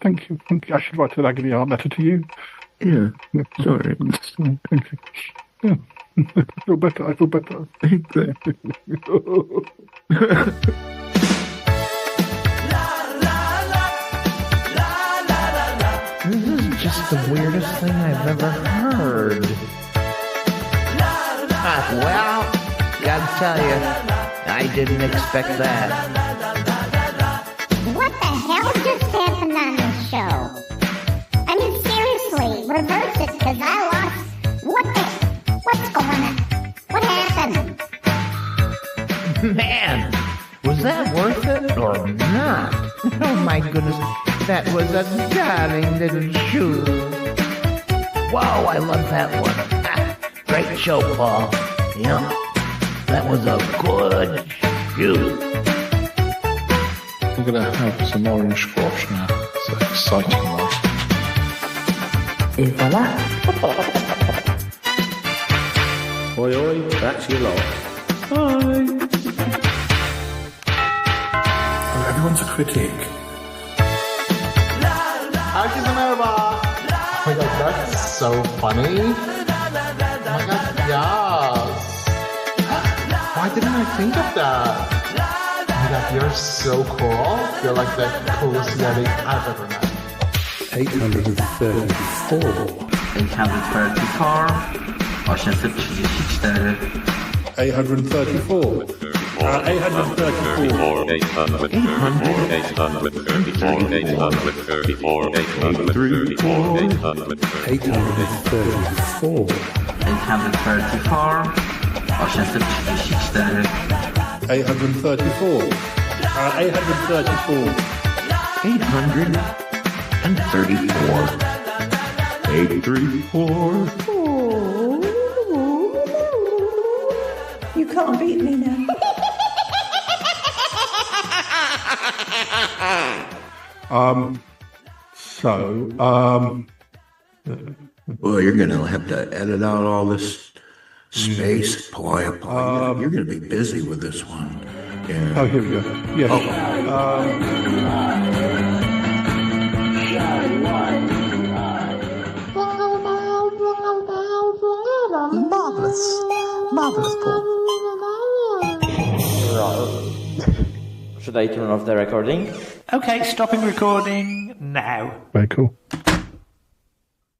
Thank you. I should write an agony art letter to you. Yeah. Sorry. Thank you. Yeah. I feel better. This is just the weirdest thing I've ever heard. Well, gotta tell you, I didn't expect that. What the hell just happened on this show? Seriously, reverse it, because I lost. What's going on? What happened? Man, was that worth it or not? Oh my goodness, that was a darling little shoe. Wow, I love that one. Great show, Paul. Yeah, that was a good shoe. I'm gonna have some orange squash now. It's an exciting one. Et voilà. Oi, that's your lot. Hi. Everyone's a critic. Alkisonova! Oh my god, that's so funny. Oh my god, yes. Why didn't I think of that? Oh my god, you're so cool. You're like the coolest Yeti I've ever met. 834. 834. 834. 834. You can't beat me now. Well, you're gonna have to edit out all this space, Paul. You're gonna be busy with this one. Yeah. Oh, here we go. Yes. Marvelous, Paul. Should I turn off the recording? Okay, stopping recording now. Very cool.